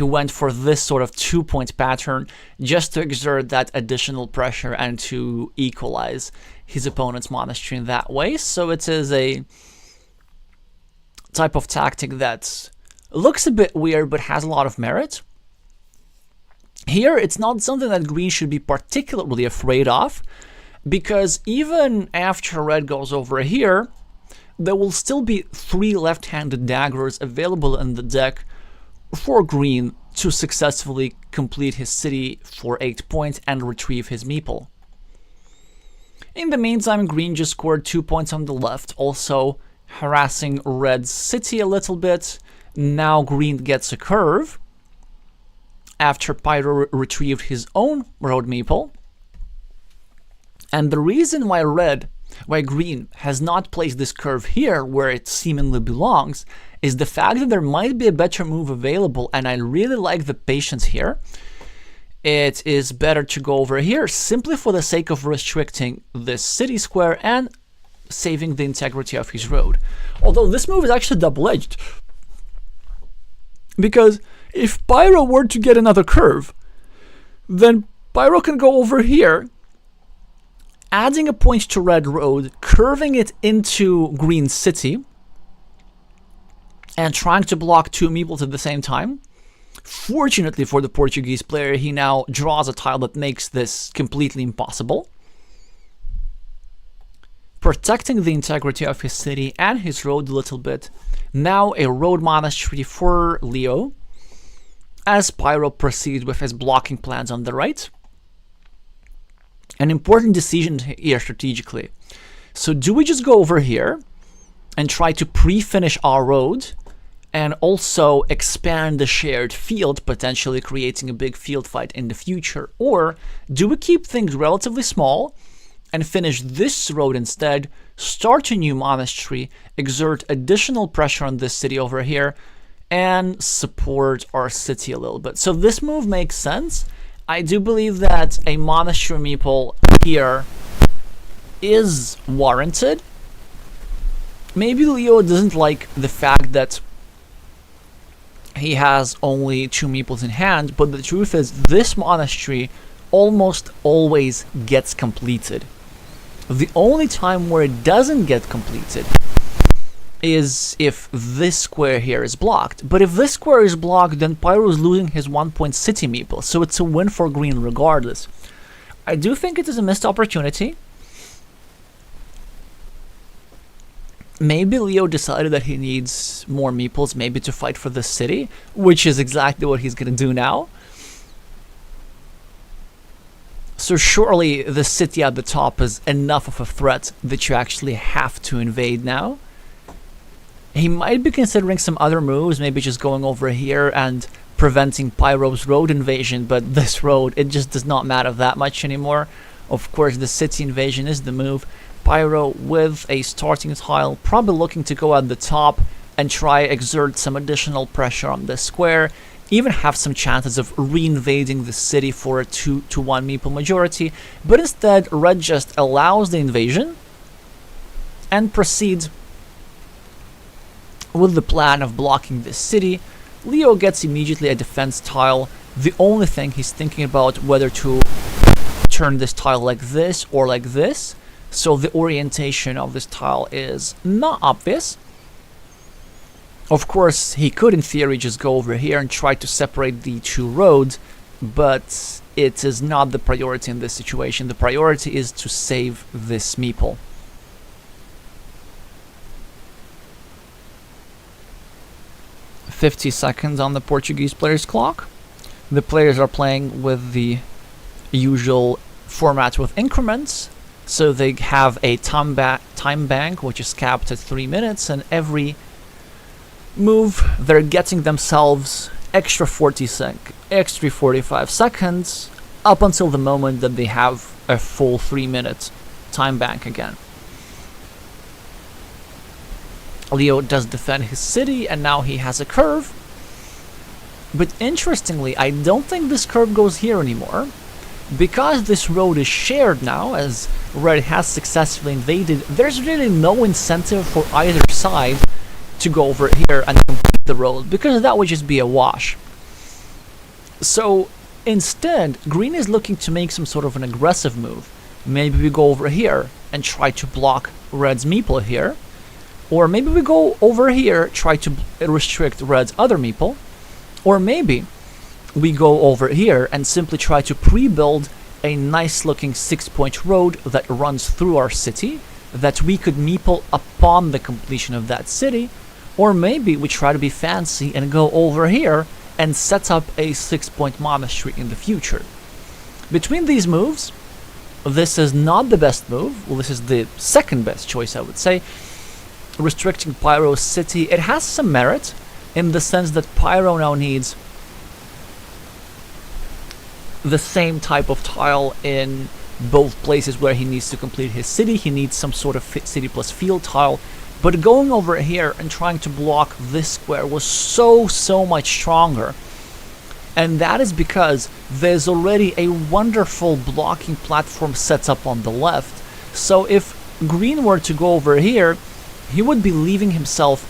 went for this sort of 2-point pattern just to exert that additional pressure and to equalize his opponent's monastery in that way. So it is a type of tactic that looks a bit weird but has a lot of merit. Here, it's not something that Green should be particularly afraid of, because even after Red goes over here, there will still be 3 left-handed daggers available in the deck for Green to successfully complete his city for 8 points and retrieve his meeple. In the meantime, Green just scored 2 points on the left, also harassing Red's city a little bit. Now Green gets a curve after Pyro retrieved his own road meeple. And the reason why Green has not placed this curve here where it seemingly belongs is the fact that there might be a better move available, and I really like the patience here. It is better to go over here simply for the sake of restricting this city square and saving the integrity of his road. Although this move is actually double-edged, because if Pyro were to get another curve, then Pyro can go over here, adding a point to Red Road, curving it into Green City, and trying to block 2 meeples at the same time. Fortunately for the Portuguese player, he now draws a tile that makes this completely impossible, protecting the integrity of his city and his road a little bit. Now a road monastery for Leo, as Pyro proceeds with his blocking plans on the right. An important decision here strategically. So do we just go over here and try to pre-finish our road and also expand the shared field, potentially creating a big field fight in the future? Or do we keep things relatively small and finish this road instead, start a new monastery, exert additional pressure on this city over here, and support our city a little bit? So this move makes sense. I do believe that a monastery meeple here is warranted. Maybe Leo doesn't like the fact that he has only 2 meeples in hand, but the truth is this monastery almost always gets completed. The only time where it doesn't get completed is if this square here is blocked. But if this square is blocked, then Pyro is losing his 1-point city meeple, so it's a win for Green regardless. I do think it is a missed opportunity. Maybe Leo decided that he needs more meeples, maybe to fight for this city, which is exactly what he's going to do now. So surely the city at the top is enough of a threat that you actually have to invade now. He might be considering some other moves, maybe just going over here and preventing Pyro's road invasion, but this road, it just does not matter that much anymore. Of course, the city invasion is the move. Pyro with a starting tile, probably looking to go at the top and try exert some additional pressure on this square, even have some chances of re-invading the city for a 2-1 meeple majority, but instead Red just allows the invasion and proceeds with the plan of blocking this city. Leo gets immediately a defense tile. The only thing he's thinking about whether to turn this tile like this or like this, so the orientation of this tile is not obvious. Of course, he could in theory just go over here and try to separate the two roads, but it is not the priority in this situation. The priority is to save this meeple. "50 seconds on the Portuguese players' clock. The players are playing with the usual format with increments, so they have a time bank which is capped at 3 minutes, and every move they're getting themselves extra 45 seconds up until the moment that they have a full 3-minute time bank again. Leo does defend his city, and now he has a curve. But interestingly, I don't think this curve goes here anymore, because this road is shared now, as Red has successfully invaded. There's really no incentive for either side to go over here and complete the road, because that would just be a wash. So instead, Green is looking to make some sort of an aggressive move. Maybe we go over here and try to block Red's meeple here. Or maybe we go over here, try to restrict Red's other meeple. Or maybe we go over here and simply try to pre-build a nice looking 6-point road that runs through our city, that we could meeple upon the completion of that city. Or maybe we try to be fancy and go over here and set up a 6-point monastery in the future. Between these moves, this is not the best move. Well, this is the second best choice, I would say. Restricting Pyro's city, it has some merit in the sense that Pyro now needs the same type of tile in both places where he needs to complete his city. He needs some sort of city plus field tile, but going over here and trying to block this square was so much stronger. And that is because there's already a wonderful blocking platform set up on the left. So if Green were to go over here, he would be leaving himself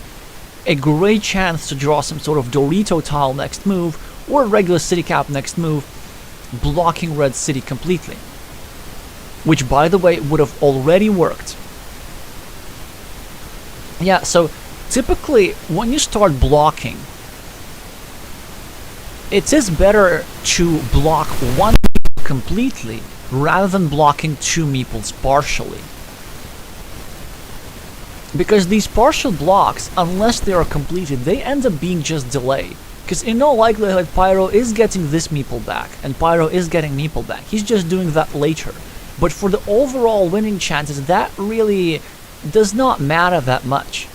a great chance to draw some sort of Dorito tile next move, or a regular city cap next move, blocking Red city completely. Which, by the way, would have already worked. Yeah, so typically when you start blocking, it is better to block one meeple completely rather than blocking two meeples partially. Because these partial blocks, unless they are completed, they end up being just delay. Because in all likelihood, Pyro is getting this meeple back, and Pyro is getting meeple back. He's just doing that later. But for the overall winning chances, that really does not matter that much.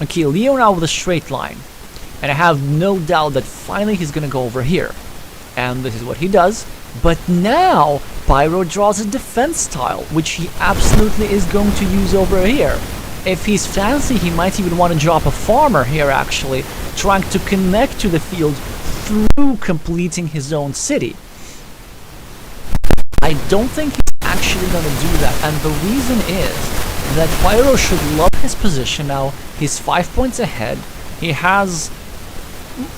Okay, Leo now with a straight line. And I have no doubt that finally he's gonna go over here. And this is what he does. But now, Pyro draws a defense tile, which he absolutely is going to use over here. If he's fancy, he might even want to drop a farmer here, actually, trying to connect to the field through completing his own city. I don't think he's actually going to do that, and the reason is that Pyro should love his position now. He's 5 points ahead. He has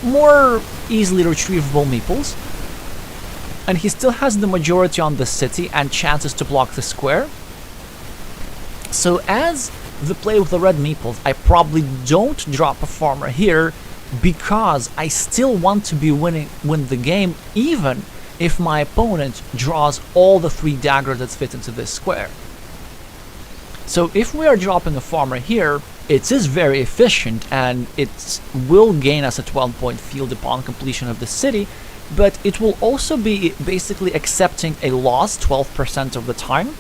more easily retrievable meeples, and he still has the majority on the city and chances to block the square. So as the play with the red meeples, I probably don't drop a farmer here, because I still want to be win the game, even if my opponent draws all the 3 daggers that fit into this square. So if we are dropping a farmer here, it is very efficient, and it will gain us a 12-point field upon completion of the city, but it will also be basically accepting a loss 12% of the time.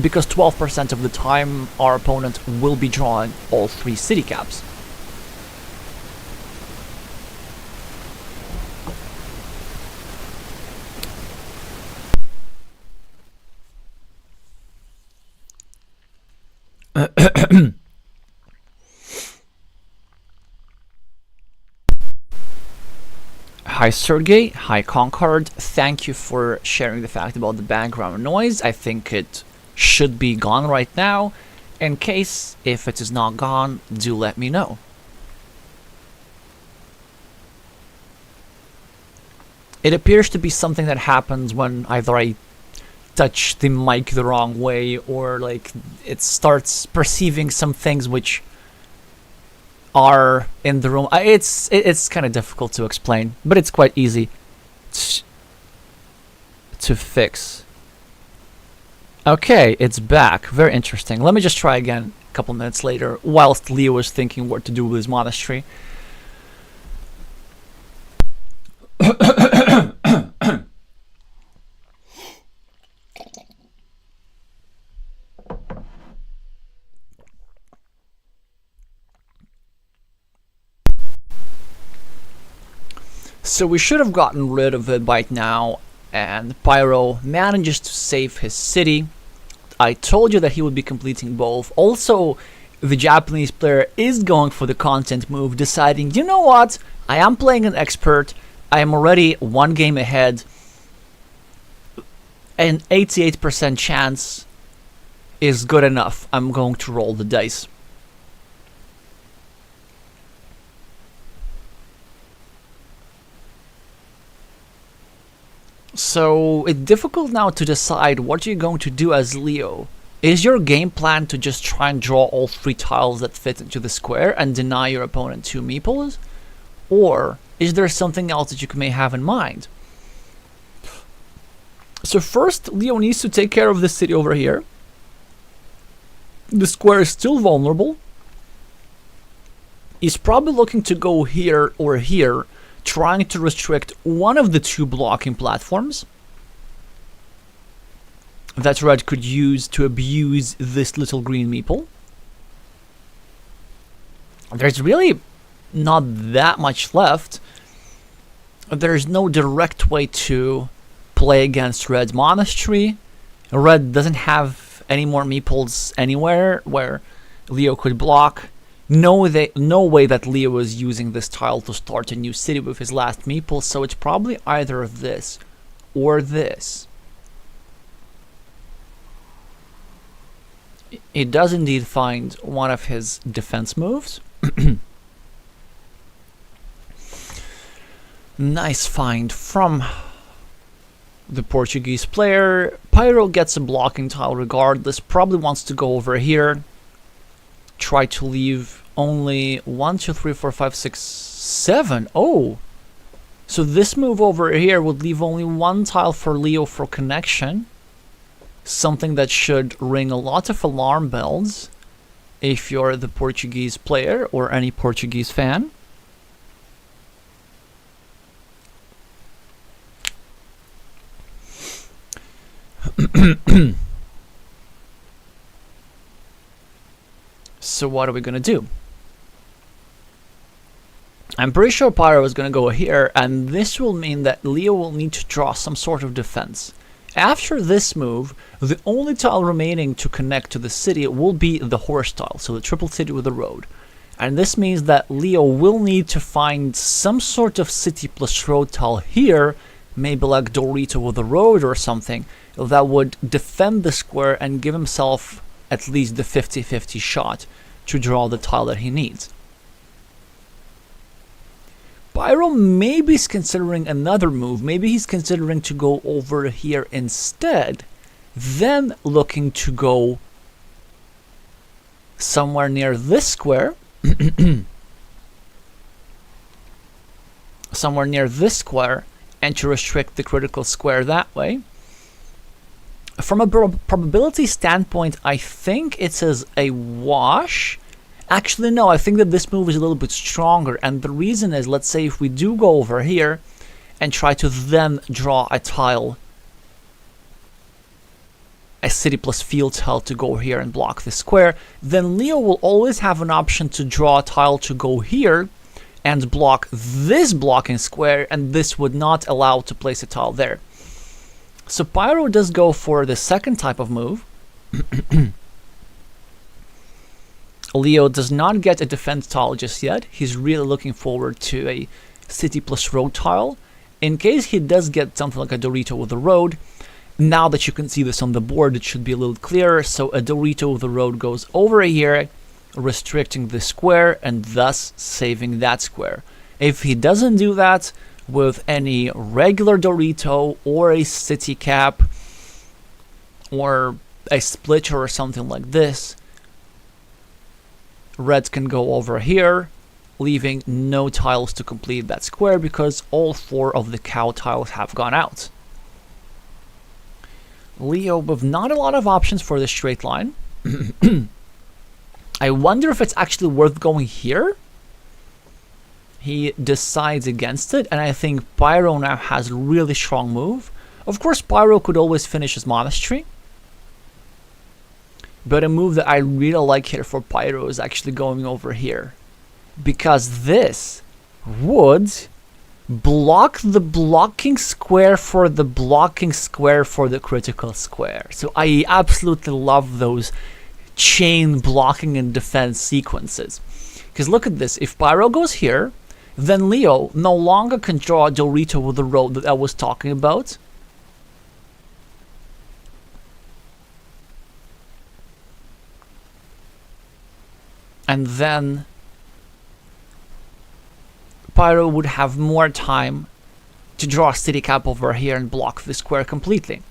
because 12% of the time our opponent will be drawing all 3 city caps. Hi Sergey, hi Concord, thank you for sharing the fact about the background noise. I think it should be gone right now. In case, if it is not gone, do let me know. It appears to be something that happens when either I touch the mic the wrong way or like it starts perceiving some things which are in the room. It's kind of difficult to explain, but it's quite easy to fix. Okay, it's back. Very interesting. Let me just try again a couple minutes later whilst Leo is thinking what to do with his monastery. So we should have gotten rid of it by now, and Pyro manages to save his city. I told you that he would be completing both. Also, the Japanese player is going for the content move, deciding, you know what, I am playing an expert, I am already 1 game ahead, an 88% chance is good enough. I'm going to roll the dice. So it's difficult now to decide what you're going to do as Leo. Is your game plan to just try and draw all 3 tiles that fit into the square and deny your opponent 2 meeples? Or is there something else that you may have in mind? So first, Leo needs to take care of this city over here. The square is still vulnerable. He's probably looking to go here or here, trying to restrict one of the 2 blocking platforms that Red could use to abuse this little green meeple. There's really not that much left. There's no direct way to play against Red's monastery. Red doesn't have any more meeples anywhere where Leo could block. No way that Leo is using this tile to start a new city with his last meeple, so it's probably either this or this. He does indeed find one of his defense moves. Nice find from the Portuguese player. Pyro gets a blocking tile regardless, probably wants to go over here. Try to leave only 1, 2, 3, 4, 5, 6, 7. Oh! So this move over here would leave only 1 tile for Leo for connection. Something that should ring a lot of alarm bells if you're the Portuguese player or any Portuguese fan. So what are we gonna do? I'm pretty sure Pyro is gonna go here, and this will mean that Leo will need to draw some sort of defense. After this move, the only tile remaining to connect to the city will be the horse tile, so the triple city with the road. And this means that Leo will need to find some sort of city plus road tile here, maybe like Dorito with the road or something, that would defend the square and give himself at least the 50-50 shot to draw the tile that he needs. Pyro maybe is considering another move. Maybe he's considering to go over here instead, then looking to go somewhere near this square. Somewhere near this square, and to restrict the critical square that way. From a probability standpoint, I think it says a wash. Actually, no, I think that this move is a little bit stronger, and the reason is, let's say if we do go over here and try to then draw a tile a city plus field tile to go here and block the square, then Leo will always have an option to draw a tile to go here and block this blocking square, and this would not allow to place a tile there. So Pyro does go for the second type of move. Leo does not get a defense tile just yet. He's really looking forward to a city plus road tile. In case he does get something like a Dorito with a road, now that you can see this on the board, it should be a little clearer. So a Dorito with a road goes over here, restricting the square and thus saving that square. If he doesn't do that with any regular Dorito or a city cap or a splitter or something like this, Red can go over here, leaving no tiles to complete that square because all 4 of the cow tiles have gone out. Leo with not a lot of options for the straight line. I wonder if it's actually worth going here. He decides against it, and I think Pyro now has a really strong move. Of course, Pyro could always finish his monastery, but a move that I really like here for Pyro is actually going over here, because this would block the blocking square for the blocking square for the critical square. So I absolutely love those chain blocking and defense sequences. Because look at this, if Pyro goes here, then Leo no longer can draw a Dorito with the road that I was talking about. And then Pyro would have more time to draw a city cap over here and block the square completely.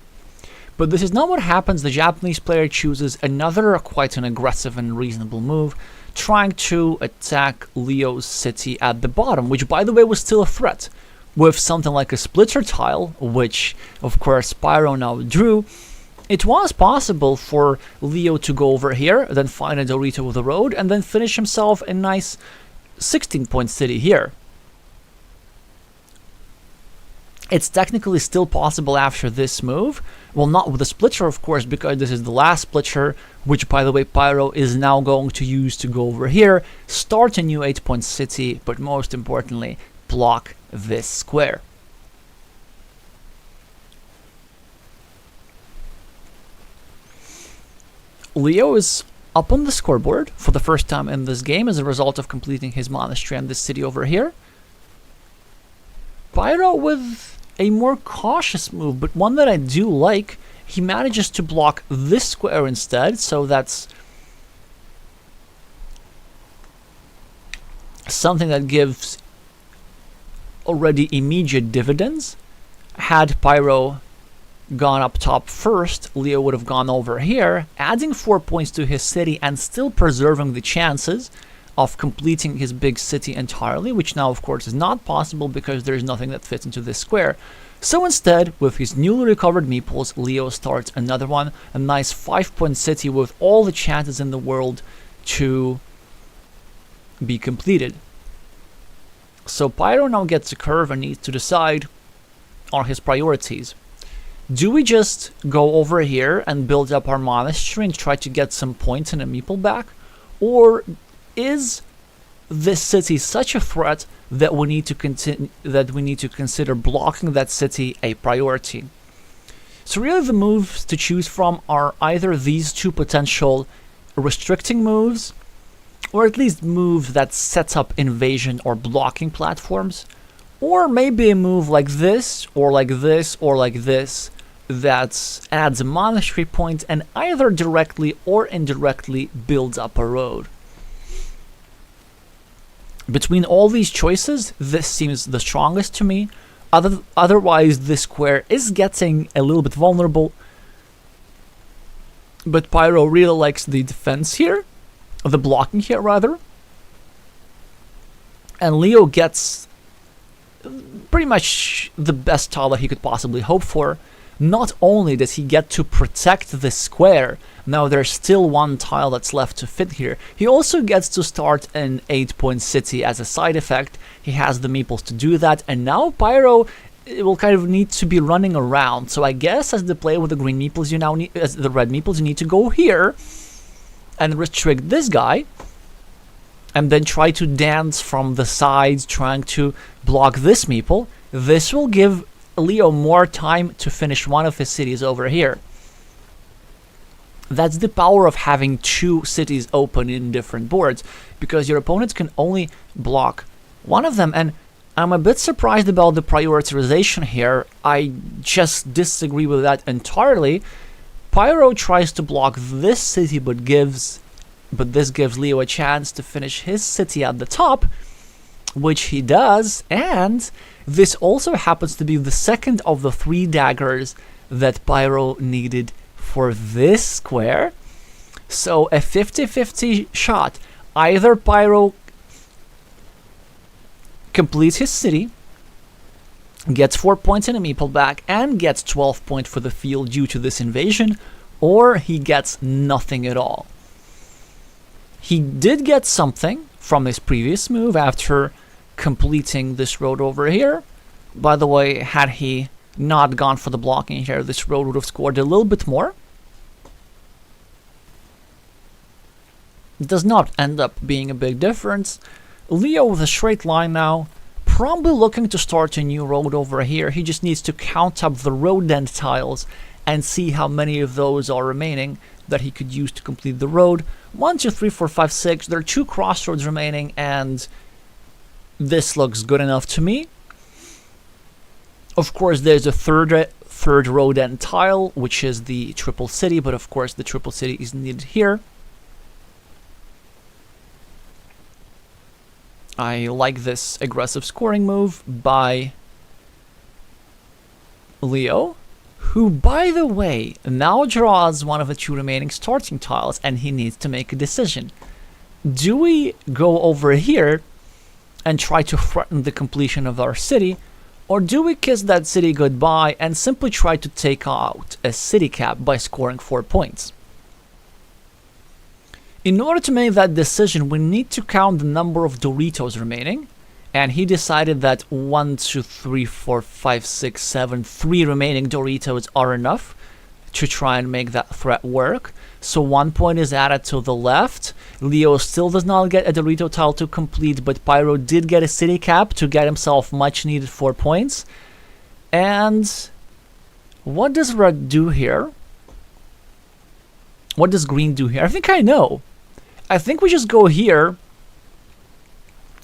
But this is not what happens. The Japanese player chooses another quite an aggressive and reasonable move, trying to attack Leo's city at the bottom, which by the way was still a threat, with something like a splitter tile, which of course Pyro now drew. It was possible for Leo to go over here, then find a Dorito with a road, and then finish himself a nice 16-point city here. It's technically still possible after this move. Well, not with the splitter, of course, because this is the last splitter, which, by the way, Pyro is now going to use to go over here, start a new 8-point city, but most importantly, block this square. Leo is up on the scoreboard for the first time in this game as a result of completing his monastery and this city over here. Pyro with a more cautious move, but one that I do like. He manages to block this square instead, so that's something that gives already immediate dividends. Had Pyro gone up top first, Leo would have gone over here, adding 4 points to his city and still preserving the chances of completing his big city entirely, which now of course is not possible because there is nothing that fits into this square. So instead, with his newly recovered meeples, Leo starts another one, a nice 5-point city with all the chances in the world to be completed. So Pyro now gets a curve and needs to decide on his priorities. Do we just go over here and build up our monastery and try to get some points and a meeple back? Or is this city such a threat that we need to consider blocking that city a priority? So really the moves to choose from are either these two potential restricting moves, or at least moves that sets up invasion or blocking platforms, or maybe a move like this, or like this, or like this, that adds a monastery point and either directly or indirectly builds up a road. Between all these choices, this seems the strongest to me. Otherwise, this square is getting a little bit vulnerable. But Pyro really likes the defense here, the blocking here rather. And Leo gets pretty much the best tile that he could possibly hope for. Not only does he get to protect the square, now there's still one tile that's left to fit here, he also gets to start an 8-point city as a side effect. He has the meeples to do that, and now Pyro it will kind of need to be running around. So I guess as the player with the green meeples, you now need, as the red meeples, you need to go here and restrict this guy, and then try to dance from the sides, trying to block this meeple. This will give Leo more time to finish one of his cities over here. That's the power of having two cities open in different boards, because your opponents can only block one of them. And I'm a bit surprised about the prioritization here. I just disagree with that entirely. Pyro tries to block this city, but this gives Leo a chance to finish his city at the top, which he does. And this also happens to be the second of the 3 daggers that Pyro needed for this square. So a 50-50 shot. Either Pyro completes his city, gets 4 points in a meeple back, and gets 12 points for the field due to this invasion, or he gets nothing at all. He did get something from his previous move after completing this road over here. By the way, had he not gone for the blocking here, this road would have scored a little bit more. It does not end up being a big difference. Leo with a straight line now, probably looking to start a new road over here. He just needs to count up the road end tiles and see how many of those are remaining that he could use to complete the road. 1, 2, 3, 4, 5, 6. There are 2 crossroads remaining, and this looks good enough to me. Of course, there's a third road end tile, which is the triple city, but of course the triple city is needed here. I like this aggressive scoring move by Leo, who, by the way, now draws one of the 2 remaining starting tiles, and he needs to make a decision. Do we go over here and try to threaten the completion of our city, or do we kiss that city goodbye and simply try to take out a city cap by scoring 4 points? In order to make that decision, we need to count the number of Doritos remaining, and he decided that 1, 2, 3, 4, 5, 6, 7, 3 remaining Doritos are enough to try and make that threat work. So 1 point is added to the left. Leo still does not get a Dorito tile to complete, but Pyro did get a city cap to get himself much needed 4 points. And what does red do here? What does green do here? I think I know. I think we just go here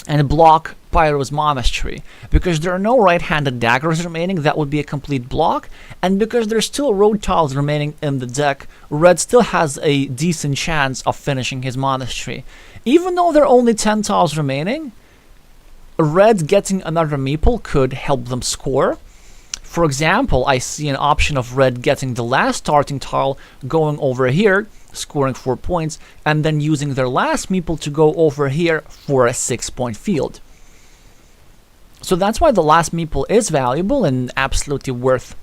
and block Pyro's monastery, because there are no right-handed daggers remaining. That would be a complete block, and because there's still road tiles remaining in the deck, red still has a decent chance of finishing his monastery. Even though there are only 10 tiles remaining, red getting another meeple could help them score. For example, I see an option of red getting the last starting tile, going over here, scoring 4 points, and then using their last meeple to go over here for a 6-point field. So that's why the last meeple is valuable and absolutely worth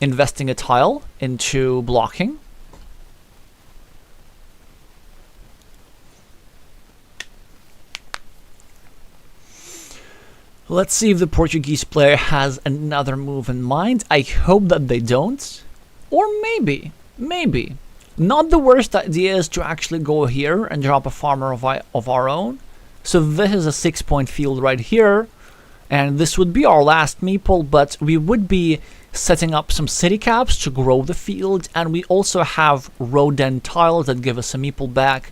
investing a tile into blocking. Let's see if the Portuguese player has another move in mind. I hope that they don't. Or maybe. Not the worst idea is to actually go here and drop a farmer of our own. So this is a 6-point field right here. And this would be our last meeple, but we would be setting up some city caps to grow the field. And we also have road end tiles that give us a meeple back.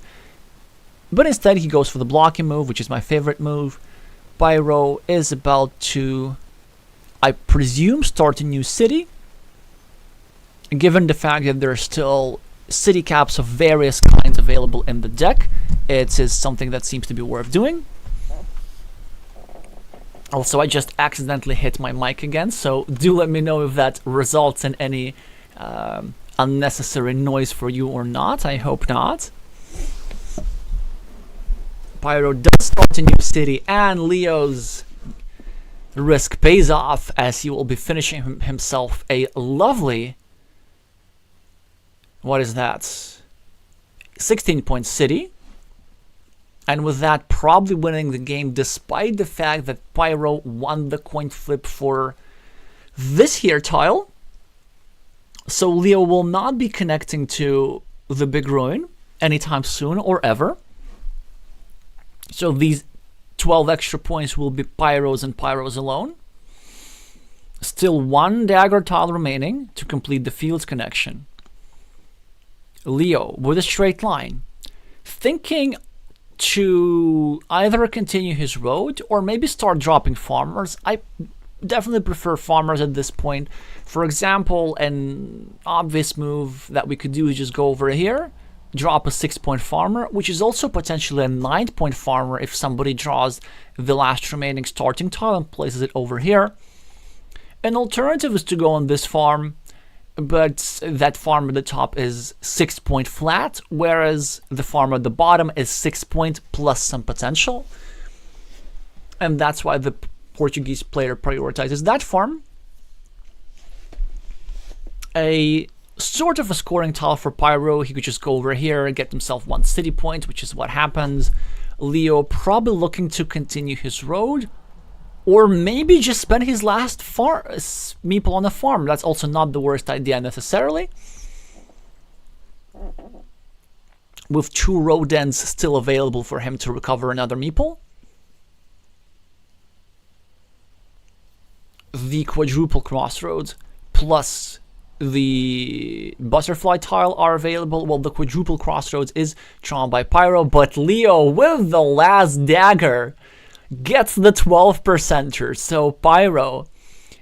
But instead he goes for the blocking move, which is my favorite move. Pyro is about to, I presume, start a new city. Given the fact that there are still city caps of various kinds available in the deck, it is something that seems to be worth doing. Also, I just accidentally hit my mic again, so do let me know if that results in any unnecessary noise for you or not. I hope not. Pyro does start a new city, and Leo's risk pays off, as he will be finishing himself a lovely, what is that, 16-point city, and with that probably winning the game, despite the fact that Pyro won the coin flip for this here tile. So Leo will not be connecting to the big ruin anytime soon or ever. So these 12 extra points will be Pyro's and Pyro's alone. Still one dagger tile remaining to complete the field's connection. Leo with a straight line, thinking to either continue his road or maybe start dropping farmers. I definitely prefer farmers at this point. For example, an obvious move that we could do is just go over here, drop a 6-point farmer, which is also potentially a 9-point farmer if somebody draws the last remaining starting tile and places it over here. An alternative is to go on this farm, but that farm at the top is 6-point flat, whereas the farm at the bottom is 6-point plus some potential. And that's why the Portuguese player prioritizes that farm. A sort of a scoring tile for Pyro. He could just go over here and get himself 1 city point, which is what happens. Leo probably looking to continue his road, or maybe just spend his last meeple on a farm. That's also not the worst idea necessarily. With 2 road ends still available for him to recover another meeple. The quadruple crossroads plus the butterfly tile are available. Well, the quadruple crossroads is drawn by Pyro, but Leo with the last dagger gets the 12%er. So Pyro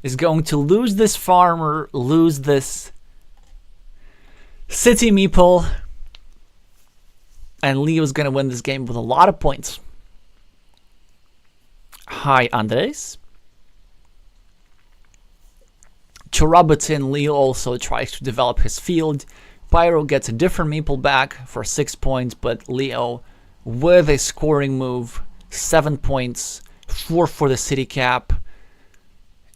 is going to lose this farmer, lose this city meeple, and Leo's going to win this game with a lot of points. Hi, Andres. To rub it in, Leo also tries to develop his field. Pyro gets a different meeple back for 6 points, but Leo with a scoring move, 7 points, 4 for the city cap,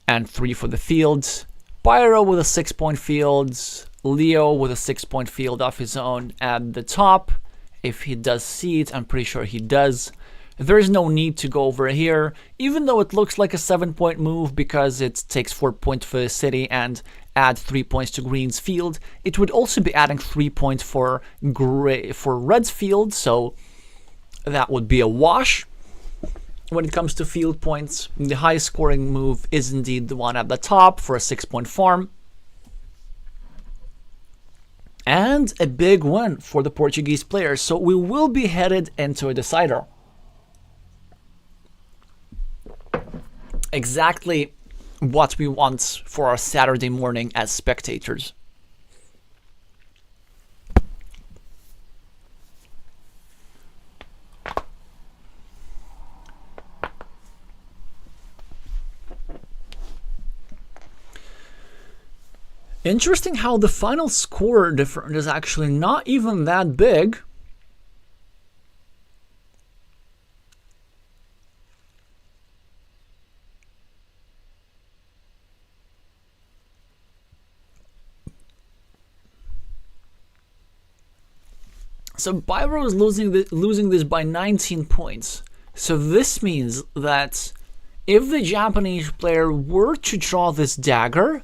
and 3 for the fields. Pyro with a 6-point field, Leo with a 6-point field of his own at the top. If he does see it, I'm pretty sure he does. There is no need to go over here, even though it looks like a 7-point move because it takes 4 points for the city and add 3 points to Green's field. It would also be adding 3 points for Red's field, so that would be a wash. When it comes to field points, the highest scoring move is indeed the one at the top for a 6-point farm. And a big win for the Portuguese players, so we will be headed into a decider. Exactly what we want for our Saturday morning as spectators. Interesting how the final score difference is actually not even that big. So Pyro is losing this by 19 points. So this means that if the Japanese player were to draw this dagger,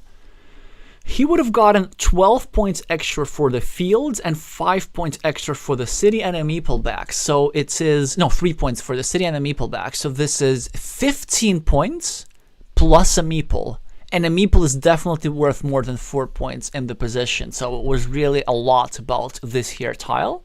he would have gotten 12 points extra for the fields and 5 points extra for the city and a meeple back. So it is, no, 3 points for the city and a meeple back. So this is 15 points plus a meeple. And a meeple is definitely worth more than 4 points in the position. So it was really a lot about this here tile,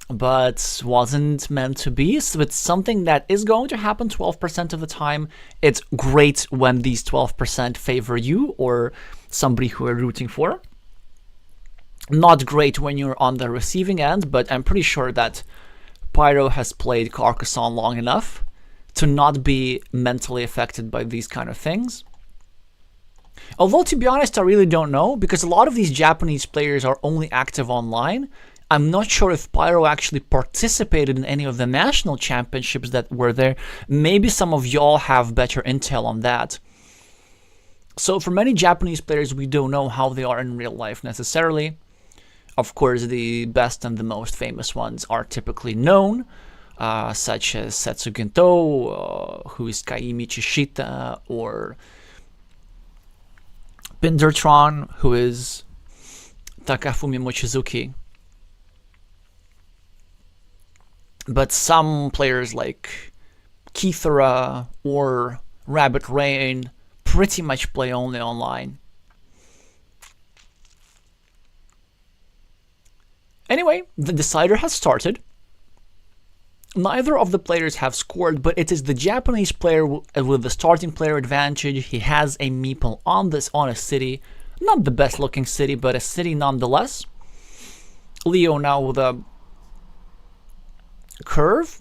but wasn't meant to be. So it's something that is going to happen 12% of the time. It's great when these 12% favor you or somebody who you're rooting for. Not great when you're on the receiving end, but I'm pretty sure that Pyro has played Carcassonne long enough to not be mentally affected by these kind of things. Although, to be honest, I really don't know, because a lot of these Japanese players are only active online. I'm not sure if Pyro actually participated in any of the national championships that were there. Maybe some of y'all have better intel on that. So for many Japanese players, we don't know how they are in real life necessarily. Of course, the best and the most famous ones are typically known, such as Setsu Gento, who is Kaimi Chishita, or Pindertron, who is Takafumi Mochizuki. But some players like Kithara or Rabbit Rain pretty much play only online. Anyway, the decider has started. Neither of the players have scored, but it is the Japanese player with the starting player advantage. He has a meeple on a city. Not the best looking city, but a city nonetheless. Leo now with a curve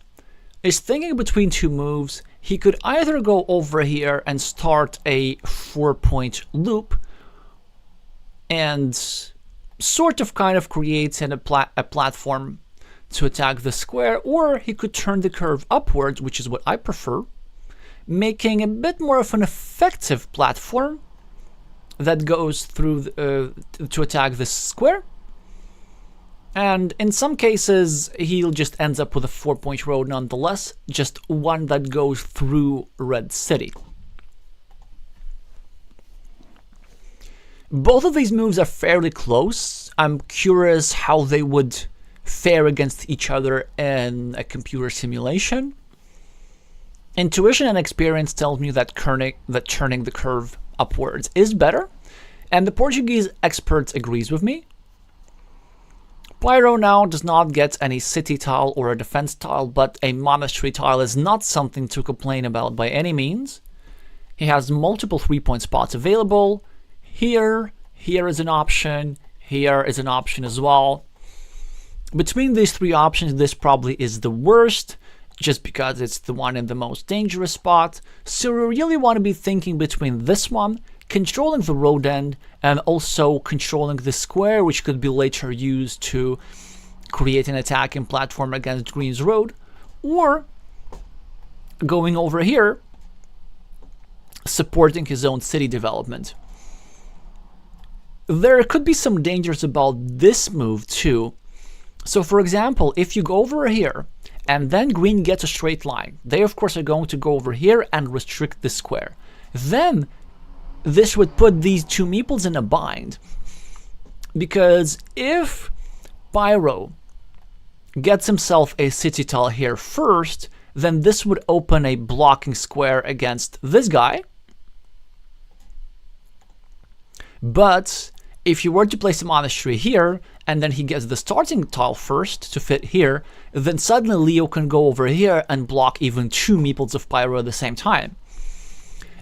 is thinking between two moves. He could either go over here and start a 4-point loop and sort of kind of creates a platform to attack the square, or he could turn the curve upwards, which is what I prefer, making a bit more of an effective platform that goes through to attack this square. And in some cases, he'll just ends up with a 4-point road nonetheless, just one that goes through Red City. Both of these moves are fairly close. I'm curious how they would fare against each other in a computer simulation. Intuition and experience tells me that turning the curve upwards is better, and the Portuguese expert agrees with me. Pyro now does not get any city tile or a defense tile, but a monastery tile is not something to complain about by any means. He has multiple 3-point spots available. Here is an option, here is an option as well. Between these three options, this probably is the worst, just because it's the one in the most dangerous spot. So we really want to be thinking between this one, controlling the road end, and also controlling the square, which could be later used to create an attacking platform against Green's road, or going over here, supporting his own city development. There could be some dangers about this move too. So for example, if you go over here and then Green gets a straight line, they of course are going to go over here and restrict the square. Then this would put these two meeples in a bind, because if Pyro gets himself a city tile here first, then this would open a blocking square against this guy. But if you were to place a monastery here, and then he gets the starting tile first to fit here, then suddenly Leo can go over here and block even two meeples of Pyro at the same time.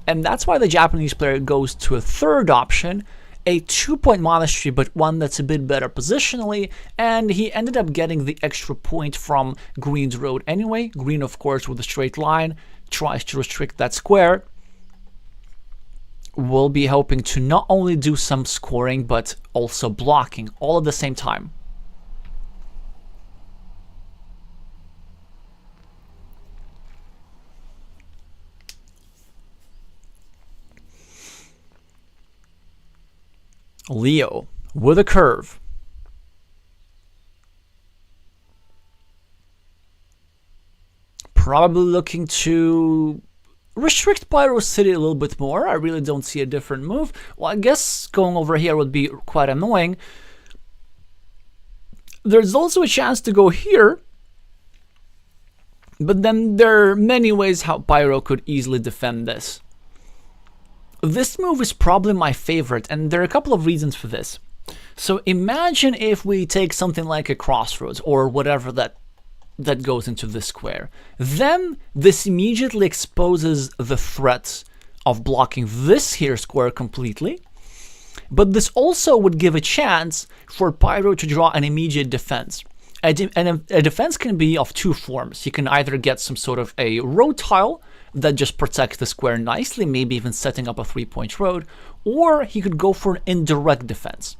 And that's why the Japanese player goes to a third option, a 2-point monastery, but one that's a bit better positionally, and he ended up getting the extra point from Green's road anyway. Green, of course, with a straight line, tries to restrict that square. We'll be hoping to not only do some scoring, but also blocking, all at the same time. Leo with a curve. Probably looking to restrict Pyro City a little bit more. I really don't see a different move. Well, I guess going over here would be quite annoying. There's also a chance to go here, but then there are many ways how Pyro could easily defend this. This move is probably my favorite, and there are a couple of reasons for this. So imagine if we take something like a crossroads or whatever that goes into this square. Then this immediately exposes the threat of blocking this here square completely. But this also would give a chance for Pyro to draw an immediate defense. A defense can be of two forms. You can either get some sort of a road tile that just protects the square nicely, maybe even setting up a 3-point road, or he could go for an indirect defense.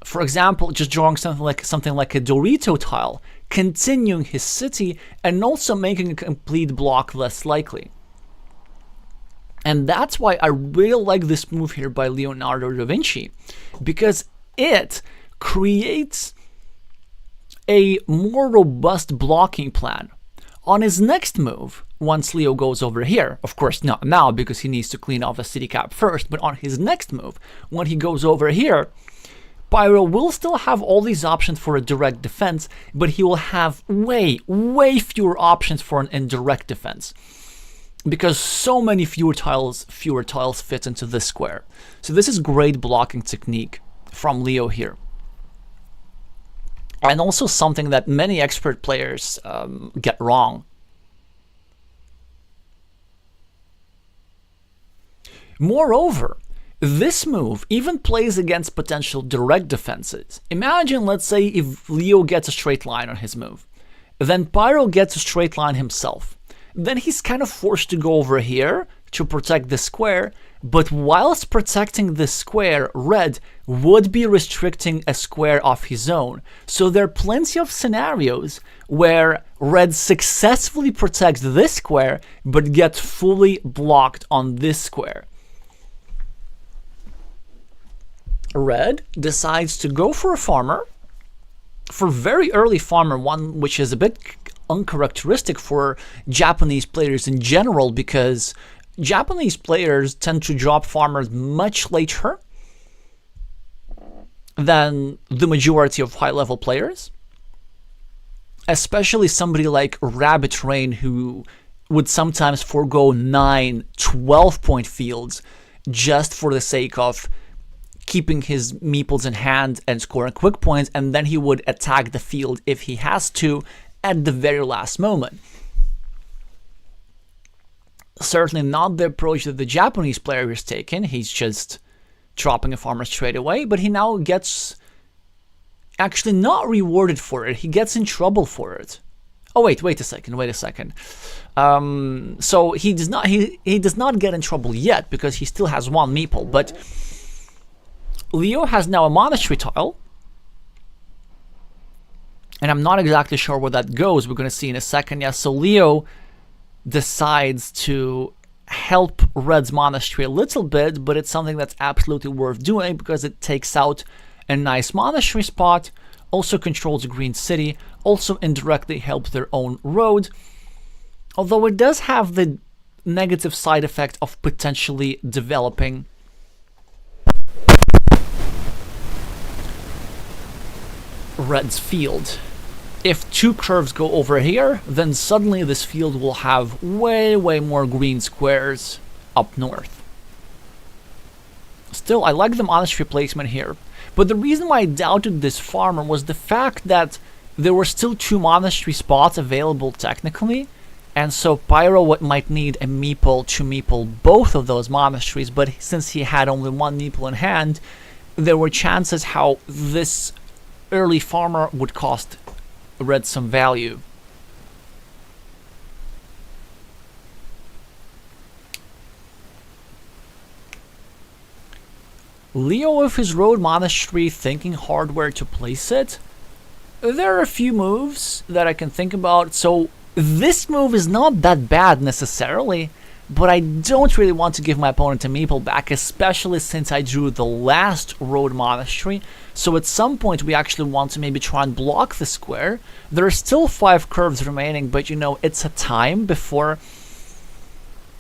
For example, just drawing something like a Dorito tile, continuing his city and also making a complete block less likely. And that's why I really like this move here by Leonardo da Vinci, because it creates a more robust blocking plan. On his next move, once Leo goes over here, of course not now because he needs to clean off the city cap first, but on his next move, when he goes over here, Pyro will still have all these options for a direct defense, but he will have way fewer options for an indirect defense, because so many fewer tiles fit into this square. So this is great blocking technique from Leo here. And also something that many expert players get wrong. Moreover, this move even plays against potential direct defenses. Imagine, let's say, if Leo gets a straight line on his move. Then Pyro gets a straight line himself. Then he's kind of forced to go over here to protect the square, but whilst protecting the square, Red would be restricting a square of his own. So there are plenty of scenarios where Red successfully protects this square, but gets fully blocked on this square. Red decides to go for a farmer, for very early farmer, one which is a bit uncharacteristic for Japanese players in general, because Japanese players tend to drop farmers much later than the majority of high-level players, especially somebody like Rabbit Rain, who would sometimes forego 9, 12-point fields just for the sake of keeping his meeples in hand and scoring quick points, and then he would attack the field if he has to at the very last moment. Certainly not the approach that the Japanese player is taking. He's just dropping a farmer straight away, but he now gets actually not rewarded for it. He gets in trouble for it. Oh, wait a second. So he does not get in trouble yet because he still has one meeple, but Leo has now a monastery tile, and I'm not exactly sure where that goes. We're going to see in a second. Yeah, so Leo decides to help Red's monastery a little bit, but it's something that's absolutely worth doing because it takes out a nice monastery spot, also controls a green city, also indirectly helps their own road, although it does have the negative side effect of potentially developing Red's field. If 2 curves go over here, then suddenly this field will have way more green squares up north. Still, I like the monastery placement here, but the reason why I doubted this farmer was the fact that there were still 2 monastery spots available technically, and so Pyro might need a meeple to meeple both of those monasteries, but since he had only 1 meeple in hand, there were chances how this early farmer would cost Red some value. Leo with his road monastery thinking hard where to place it. There are a few moves that I can think about. So this move is not that bad necessarily, but I don't really want to give my opponent a meeple back, especially since I drew the last road monastery. So at some point we actually want to maybe try and block the square. There are still 5 curves remaining, but you know, it's a time before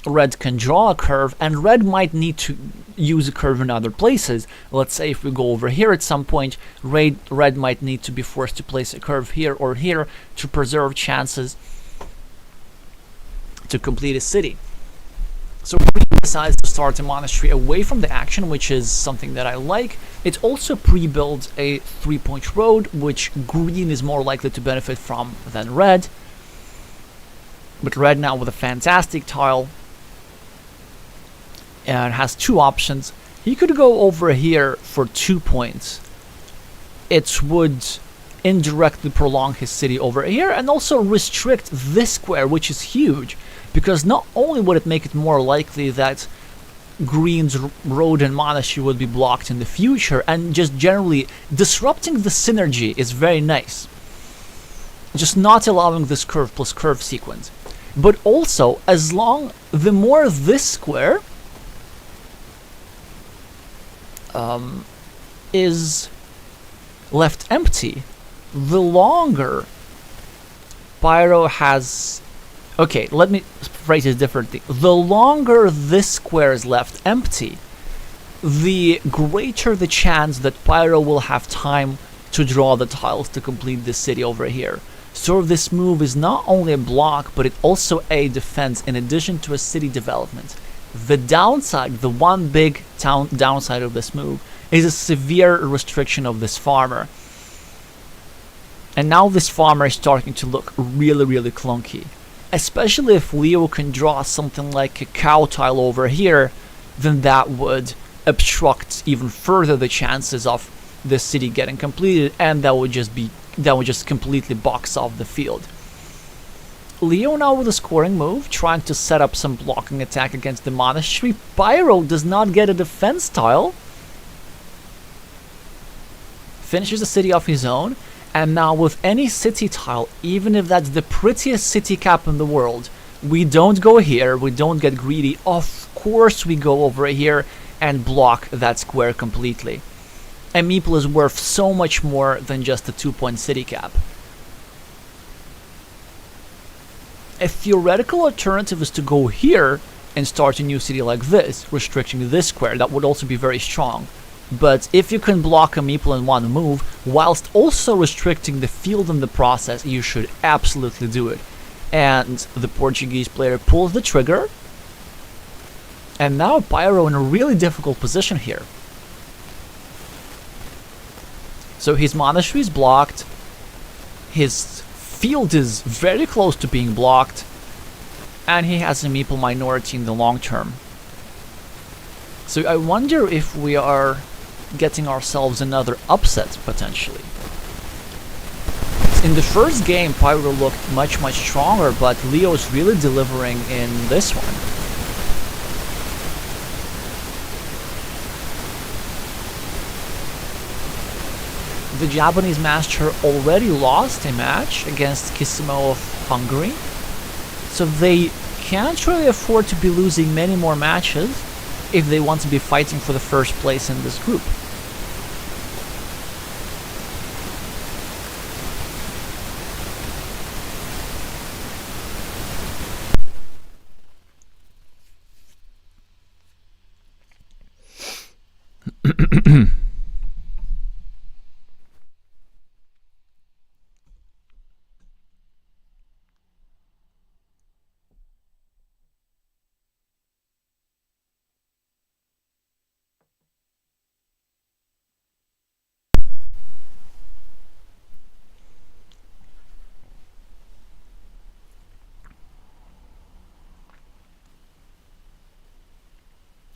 Red can draw a curve, and Red might need to use a curve in other places. Let's say if we go over here at some point, Red might need to be forced to place a curve here or here to preserve chances to complete a city. So Green decides to start a monastery away from the action, which is something that I like. It also pre-builds a 3-point road, which Green is more likely to benefit from than Red. But Red now with a fantastic tile and has 2 options. He could go over here for 2 points. It would indirectly prolong his city over here and also restrict this square, which is huge, because not only would it make it more likely that Green's road and monastery would be blocked in the future, and just generally disrupting the synergy is very nice. Just not allowing this curve plus curve sequence. But also, the more this square is left empty, the longer Pyro has Okay, let me phrase it differently. The longer this square is left empty, the greater the chance that Pyro will have time to draw the tiles to complete the city over here. So this move is not only a block, but it also a defense in addition to a city development. The downside, the one big downside of this move, is a severe restriction of this farmer. And now this farmer is starting to look really, really clunky. Especially if Leo can draw something like a cow tile over here, then that would obstruct even further the chances of the city getting completed, and that would just completely box off the field. Leo now with a scoring move, trying to set up some blocking attack against the monastery. Pyro does not get a defense tile. Finishes the city of his own, and now with any city tile, even if that's the prettiest city cap in the world, we don't go here, we don't get greedy. Of course we go over here and block that square completely. A meeple is worth so much more than just a 2-point city cap. A theoretical alternative is to go here and start a new city like this, restricting this square. That would also be very strong. But if you can block a meeple in one move, whilst also restricting the field in the process, you should absolutely do it. And the Portuguese player pulls the trigger. And now Pyro in a really difficult position here. So his monastery is blocked. His field is very close to being blocked. And he has a meeple minority in the long term. So I wonder if we are getting ourselves another upset, potentially. In the first game, Pyro looked much stronger, but Leo's really delivering in this one. The Japanese master already lost a match against Kissimo of Hungary, so they can't really afford to be losing many more matches if they want to be fighting for the first place in this group.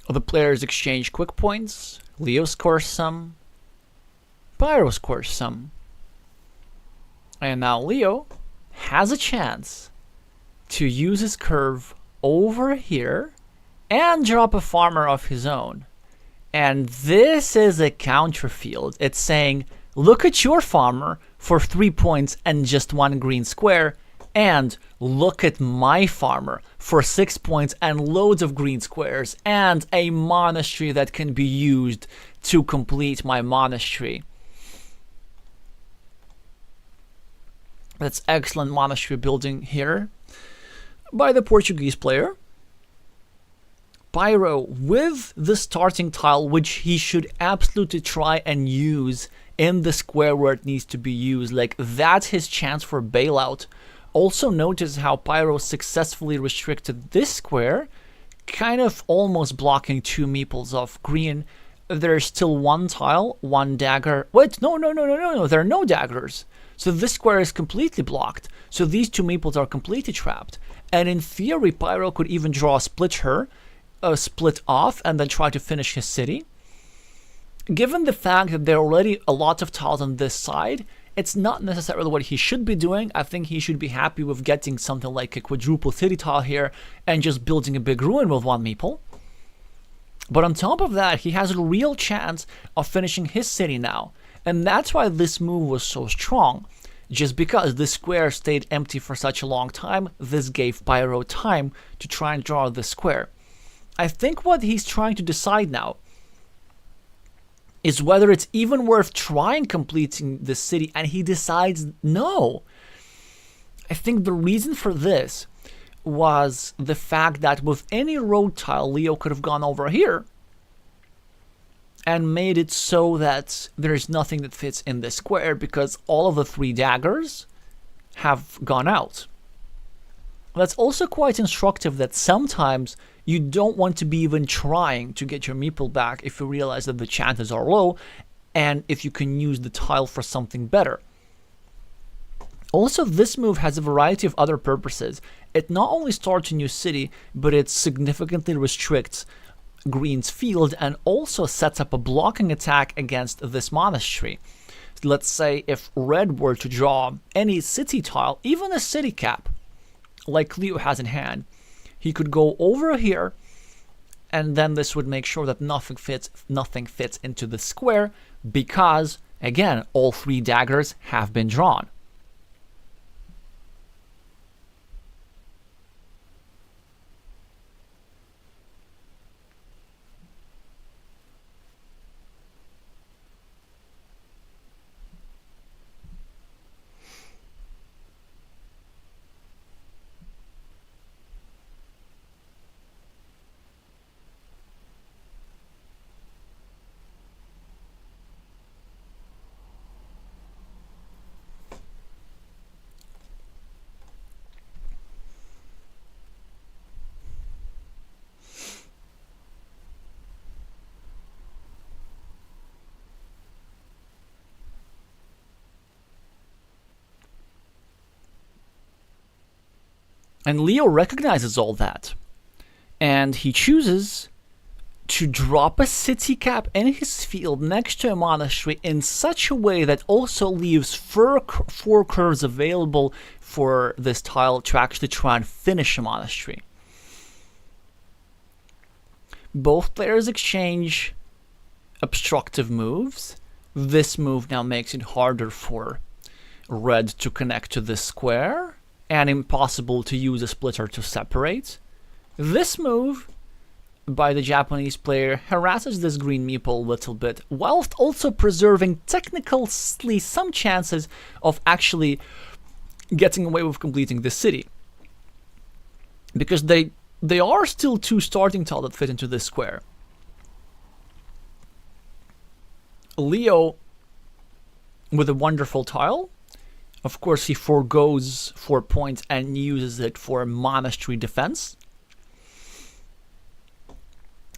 The players exchange quick points. Leo scores some. Pyro scores some. And now Leo has a chance to use his curve over here and drop a farmer of his own. And this is a counter field. It's saying, look at your farmer for 3 points and just 1 green square. And look at my farmer for 6 points and loads of green squares and a monastery that can be used to complete my monastery. That's excellent monastery building here by the Portuguese player. Pyro with the starting tile, which he should absolutely try and use in the square where it needs to be used. Like, that's his chance for bailout. Also notice how Pyro successfully restricted this square, kind of almost blocking 2 meeples of green. There's still 1 tile, 1 dagger. Wait, no, there are no daggers. So this square is completely blocked. So these 2 meeples are completely trapped. And in theory, Pyro could even draw a split off, and then try to finish his city. Given the fact that there are already a lot of tiles on this side, it's not necessarily what he should be doing. I think he should be happy with getting something like a quadruple city tile here and just building a big ruin with 1 meeple. But on top of that, he has a real chance of finishing his city now. And that's why this move was so strong. Just because this square stayed empty for such a long time, this gave Pyro time to try and draw this square. I think what he's trying to decide now is whether it's even worth trying completing this city, and he decides no. I think the reason for this, was the fact that with any road tile, Leo could have gone over here and made it so that there's nothing that fits in this square because all of the 3 daggers have gone out. That's also quite instructive that sometimes you don't want to be even trying to get your meeple back if you realize that the chances are low and if you can use the tile for something better. Also, this move has a variety of other purposes. It not only starts a new city, but it significantly restricts green's field and also sets up a blocking attack against this monastery. Let's say if red were to draw any city tile, even a city cap, like Leo has in hand, he could go over here, and then this would make sure that nothing fits into the square because, again, all 3 daggers have been drawn. And Leo recognizes all that. And he chooses to drop a city cap in his field next to a monastery in such a way that also leaves 4 curves available for this tile to actually try and finish a monastery. Both players exchange obstructive moves. This move now makes it harder for red to connect to this square, and impossible to use a splitter to separate. This move by the Japanese player harasses this green meeple a little bit, whilst also preserving technically some chances of actually getting away with completing this city. Because they are still 2 starting tiles that fit into this square. Leo with a wonderful tile. Of course, he forgoes 4 points and uses it for monastery defense.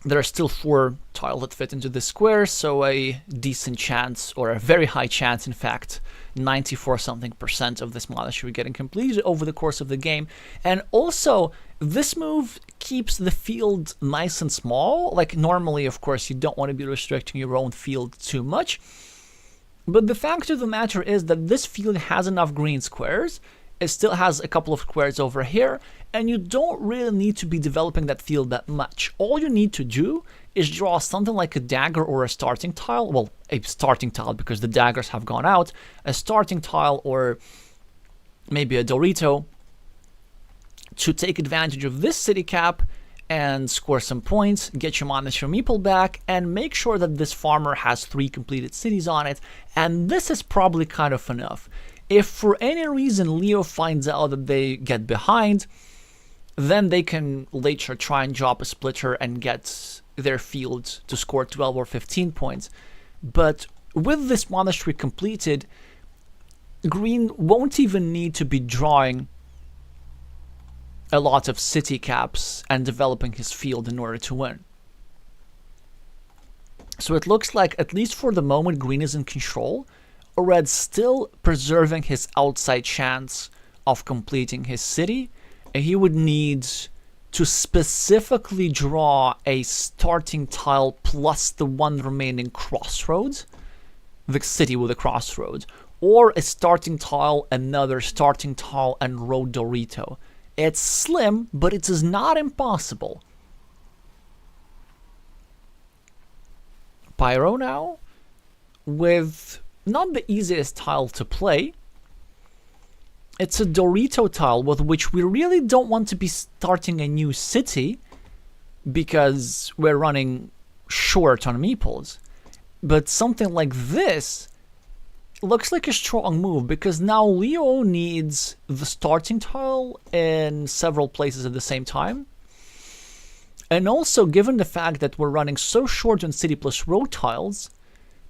There are still 4 tiles that fit into this square, so a decent chance, or a very high chance in fact, 94% of this monastery getting completed over the course of the game. And also, this move keeps the field nice and small. Like normally, of course, you don't want to be restricting your own field too much. But the fact of the matter is that this field has enough green squares. It still has a couple of squares over here, and you don't really need to be developing that field that much. All you need to do is draw something like a dagger or a starting tile. Well, a starting tile because the daggers have gone out. A starting tile or maybe a Dorito to take advantage of this city cap and score some points, get your monastery meeple back, and make sure that this farmer has 3 completed cities on it. And this is probably kind of enough. If for any reason Leo finds out that they get behind, then they can later try and drop a splitter and get their field to score 12 or 15 points. But with this monastery completed, green won't even need to be drawing a lot of city caps and developing his field in order to win. So it looks like, at least for the moment, green is in control. Red still preserving his outside chance of completing his city. He would need to specifically draw a starting tile plus the 1 remaining crossroads, the city with a crossroads, or a starting tile, another starting tile, and road Dorito. It's slim, but it is not impossible. Pyro now, with not the easiest tile to play. It's a Dorito tile with which we really don't want to be starting a new city because we're running short on meeples. But something like this looks like a strong move because now Leo needs the starting tile in several places at the same time. And also, given the fact that we're running so short on city plus road tiles,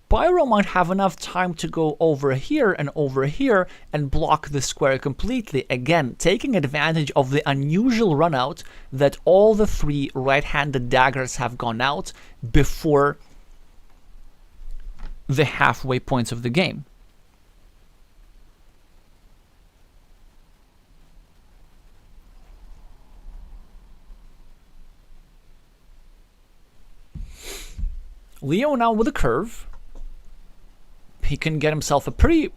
Pyro might have enough time to go over here and block the square completely, again taking advantage of the unusual run out that all the 3 right-handed daggers have gone out before the halfway points of the game. Leo now with a curve. He can get himself a pretty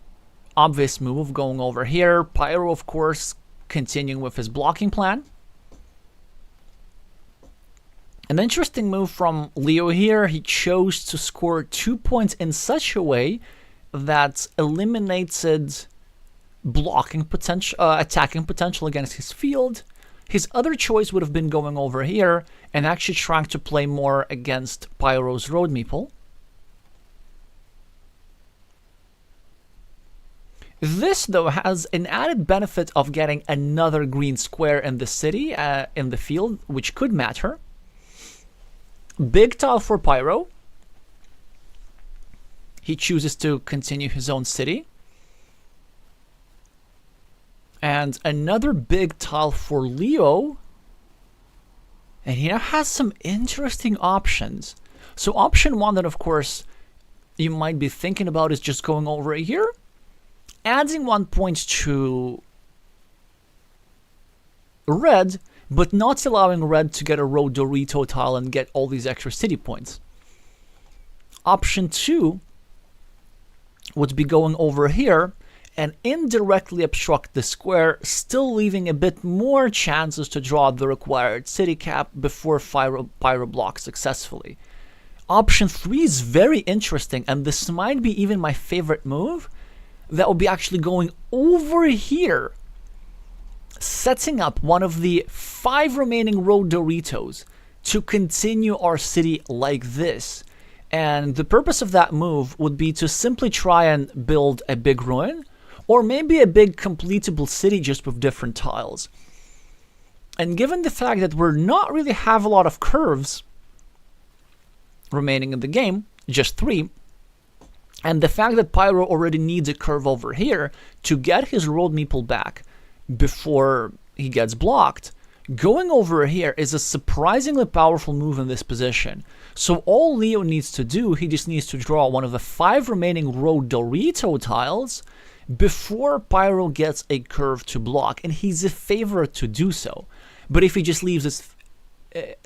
obvious move going over here. Pyro, of course, continuing with his blocking plan. An interesting move from Leo here. He chose to score 2 points in such a way that eliminated blocking potential, attacking potential against his field. His other choice would have been going over here and actually trying to play more against Pyro's road meeple. This, though, has an added benefit of getting another green square in the city, in the field, which could matter. Big tile for Pyro. He chooses to continue his own city. And another big tile for Leo. And he now has some interesting options. So option 1 that, of course, you might be thinking about is just going over here, adding 1 point to red, but not allowing red to get a road Dorito tile and get all these extra city points. Option 2 would be going over here and indirectly obstruct the square, still leaving a bit more chances to draw the required city cap before Pyro blocks successfully. Option 3 is very interesting, and this might be even my favorite move. That will be actually going over here, setting up one of the 5 remaining road Doritos to continue our city like this. And the purpose of that move would be to simply try and build a big ruin, or maybe a big completable city just with different tiles. And given the fact that we're not really have a lot of curves remaining in the game, just 3, and the fact that Pyro already needs a curve over here to get his road meeple back before he gets blocked, going over here is a surprisingly powerful move in this position. So all Leo needs to do, he just needs to draw one of the 5 remaining road Dorito tiles before Pyro gets a curve to block, and he's a favorite to do so. But if he just leaves this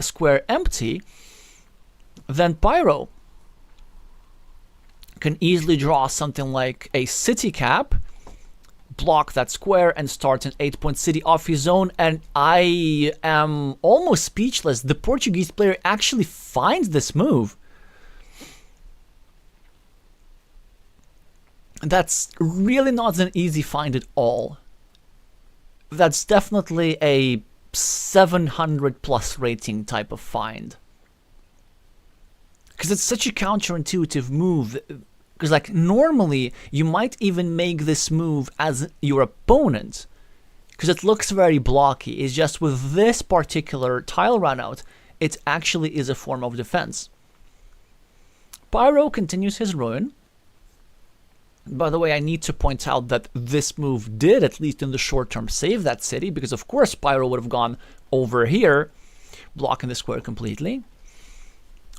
square empty, then Pyro can easily draw something like a city cap, block that square, and start an 8-point city off his own. And I am almost speechless. The Portuguese player actually finds this move. That's really not an easy find at all. That's definitely a 700 plus rating type of find. Because it's such a counterintuitive move. Because like normally you might even make this move as your opponent, because it looks very blocky. It's just with this particular tile run out, it actually is a form of defense. Pyro continues his ruin. By the way, I need to point out that this move did, at least in the short term, save that city, because of course Pyro would have gone over here, blocking the square completely.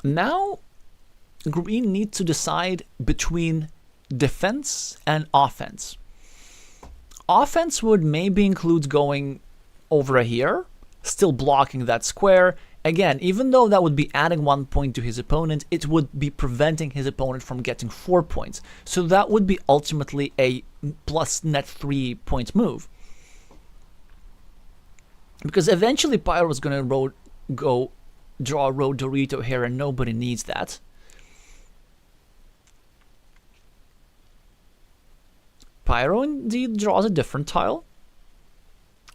Now Green needs to decide between defense and offense. Offense would maybe include going over here, still blocking that square. Again, even though that would be adding 1 point to his opponent, it would be preventing his opponent from getting 4 points. So that would be ultimately a plus net 3 point move. Because eventually Pyro is going to go draw a road Dorito here, and nobody needs that. Pyro indeed draws a different tile.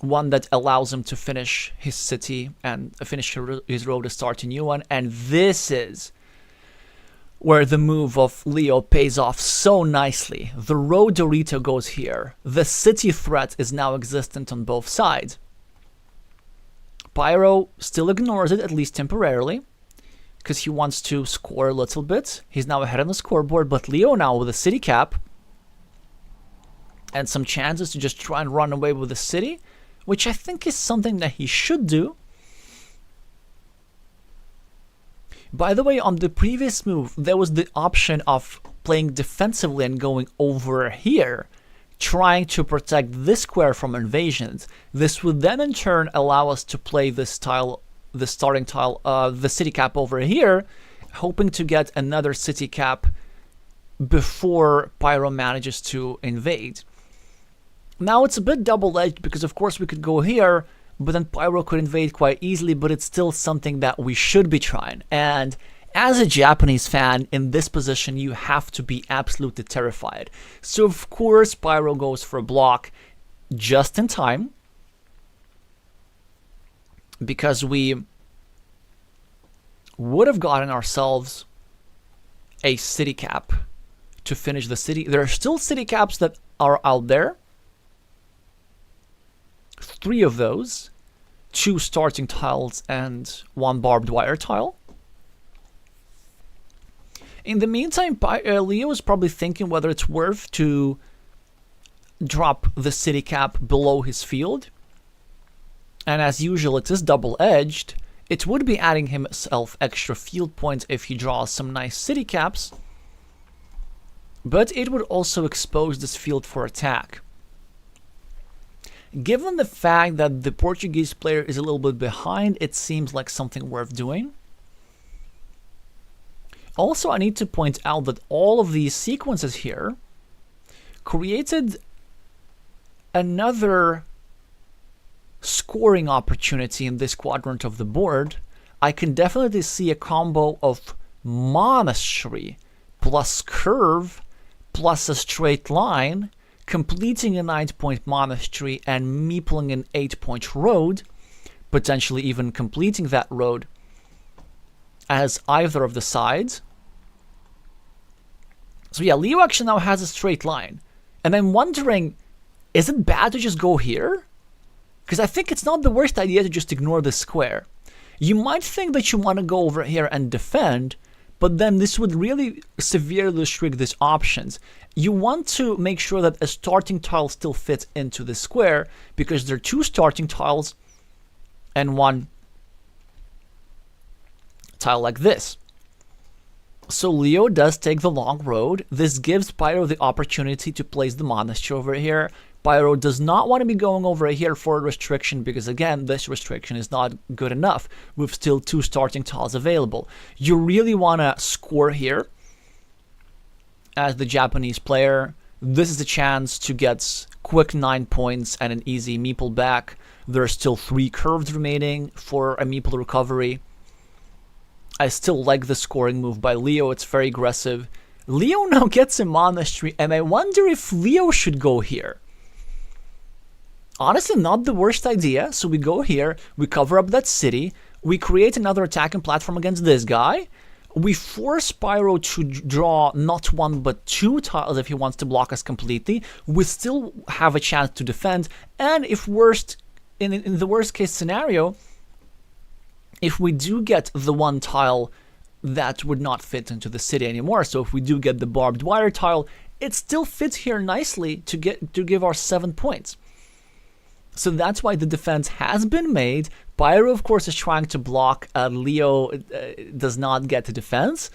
One that allows him to finish his city and finish his road to start a new one. And this is where the move of Leo pays off so nicely. The road Dorito goes here. The city threat is now existent on both sides. Pyro still ignores it, at least temporarily, because he wants to score a little bit. He's now ahead on the scoreboard, but Leo now with a city cap and some chances to just try and run away with the city, which I think is something that he should do. By the way, on the previous move, there was the option of playing defensively and going over here, trying to protect this square from invasions. This would then in turn allow us to play this tile, the starting tile, the city cap over here, hoping to get another city cap before Pyro manages to invade. Now it's a bit double-edged because of course we could go here, but then Pyro could invade quite easily, but it's still something that we should be trying. And as a Japanese fan, in this position, you have to be absolutely terrified. So of course Pyro goes for a block just in time, because we would have gotten ourselves a city cap to finish the city. There are still city caps that are out there. 3 of those, 2 starting tiles and 1 barbed wire tile. In the meantime, Leo is probably thinking whether it's worth to drop the city cap below his field. And as usual, it is double-edged. It would be adding himself extra field points if he draws some nice city caps, but it would also expose this field for attack. Given the fact that the Portuguese player is a little bit behind, it seems like something worth doing. Also, I need to point out that all of these sequences here created another scoring opportunity in this quadrant of the board. I can definitely see a combo of monastery plus curve plus a straight line, completing a 9-point monastery and meepling an 8-point road, potentially even completing that road as either of the sides. So yeah, Leo actually now has a straight line. And I'm wondering, is it bad to just go here? Because I think it's not the worst idea to just ignore this square. You might think that you want to go over here and defend, but then this would really severely restrict these options. You want to make sure that a starting tile still fits into the square, because there are 2 starting tiles and 1 tile like this. So Leo does take the long road. This gives Pyro the opportunity to place the monastery over here. Pyro does not want to be going over here for a restriction, because again, this restriction is not good enough with still 2 starting tiles available. You really want to score here as the Japanese player. This is a chance to get quick 9 points and an easy meeple back. There are still 3 curves remaining for a meeple recovery. I still like the scoring move by Leo. It's very aggressive. Leo now gets a monastery, and I wonder if Leo should go here. Honestly, not the worst idea. So we go here, we cover up that city, we create another attacking platform against this guy, we force Pyro to draw not 1 but 2 tiles if he wants to block us completely. We still have a chance to defend, and if in the worst case scenario, if we do get the 1 tile that would not fit into the city anymore, so if we do get the barbed wire tile, it still fits here nicely to give our 7 points. So that's why the defense has been made. Pyro, of course, is trying to block. Leo does not get the defense,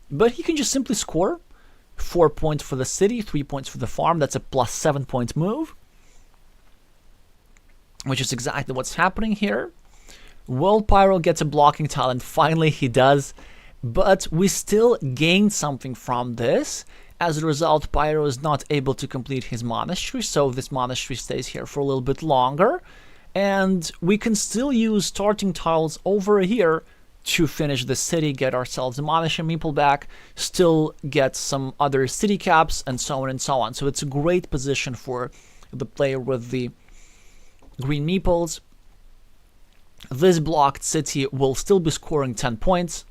but he can just simply score. 4 points for the city, 3 points for the farm. That's a plus 7 point move, which is exactly what's happening here. Will Pyro gets a blocking tile, and finally he does, but we still gain something from this. As a result, Pyro is not able to complete his monastery, so this monastery stays here for a little bit longer. And we can still use starting tiles over here to finish the city, get ourselves a monastery meeple back, still get some other city caps, and so on and so on. So it's a great position for the player with the green meeples. This blocked city will still be scoring 10 points.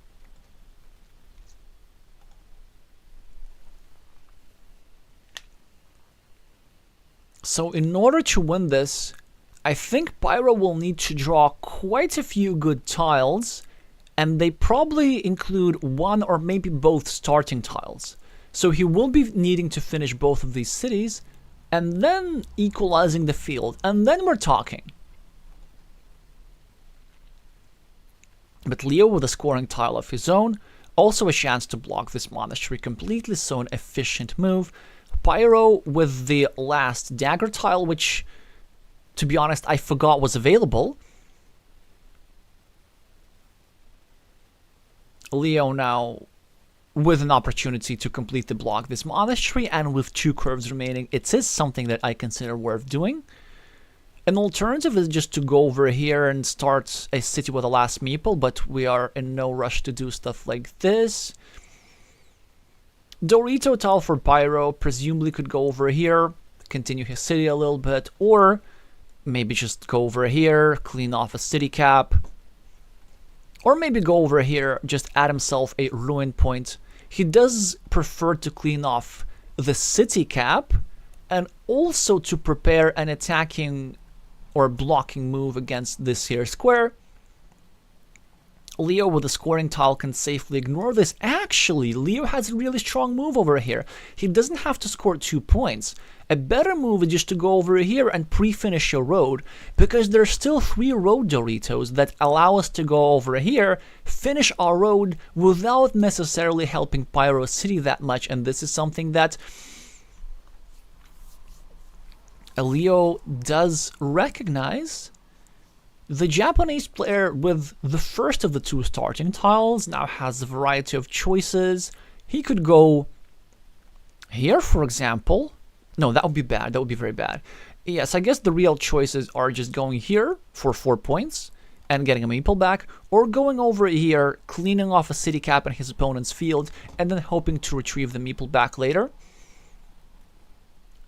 So in order to win this, I think Pyro will need to draw quite a few good tiles, and they probably include one or maybe both starting tiles. So he will be needing to finish both of these cities, and then equalizing the field, and then we're talking. But Leo with a scoring tile of his own, also a chance to block this monastery completely, so an efficient move. Pyro with the last dagger tile, which, to be honest, I forgot was available. Leo now with an opportunity to completely block this monastery, and with 2 curves remaining, it is something that I consider worth doing. An alternative is just to go over here and start a city with a last meeple, but we are in no rush to do stuff like this. Dorito tile for Pyro presumably could go over here, continue his city a little bit, or maybe just go over here, clean off a city cap. Or maybe go over here, just add himself a ruin point. He does prefer to clean off the city cap, and also to prepare an attacking or blocking move against this here square. Leo with a scoring tile can safely ignore this. Actually, Leo has a really strong move over here. He doesn't have to score 2 points. A better move is just to go over here and pre-finish your road, because there's still 3 road Doritos that allow us to go over here, finish our road without necessarily helping Pyro City that much, and this is something that Leo does recognize. The Japanese player with the first of the 2 starting tiles now has a variety of choices. He could go here, for example. No, that would be bad. That would be very bad. Yes, I guess the real choices are just going here for 4 points and getting a meeple back, or going over here, cleaning off a city cap in his opponent's field, and then hoping to retrieve the meeple back later.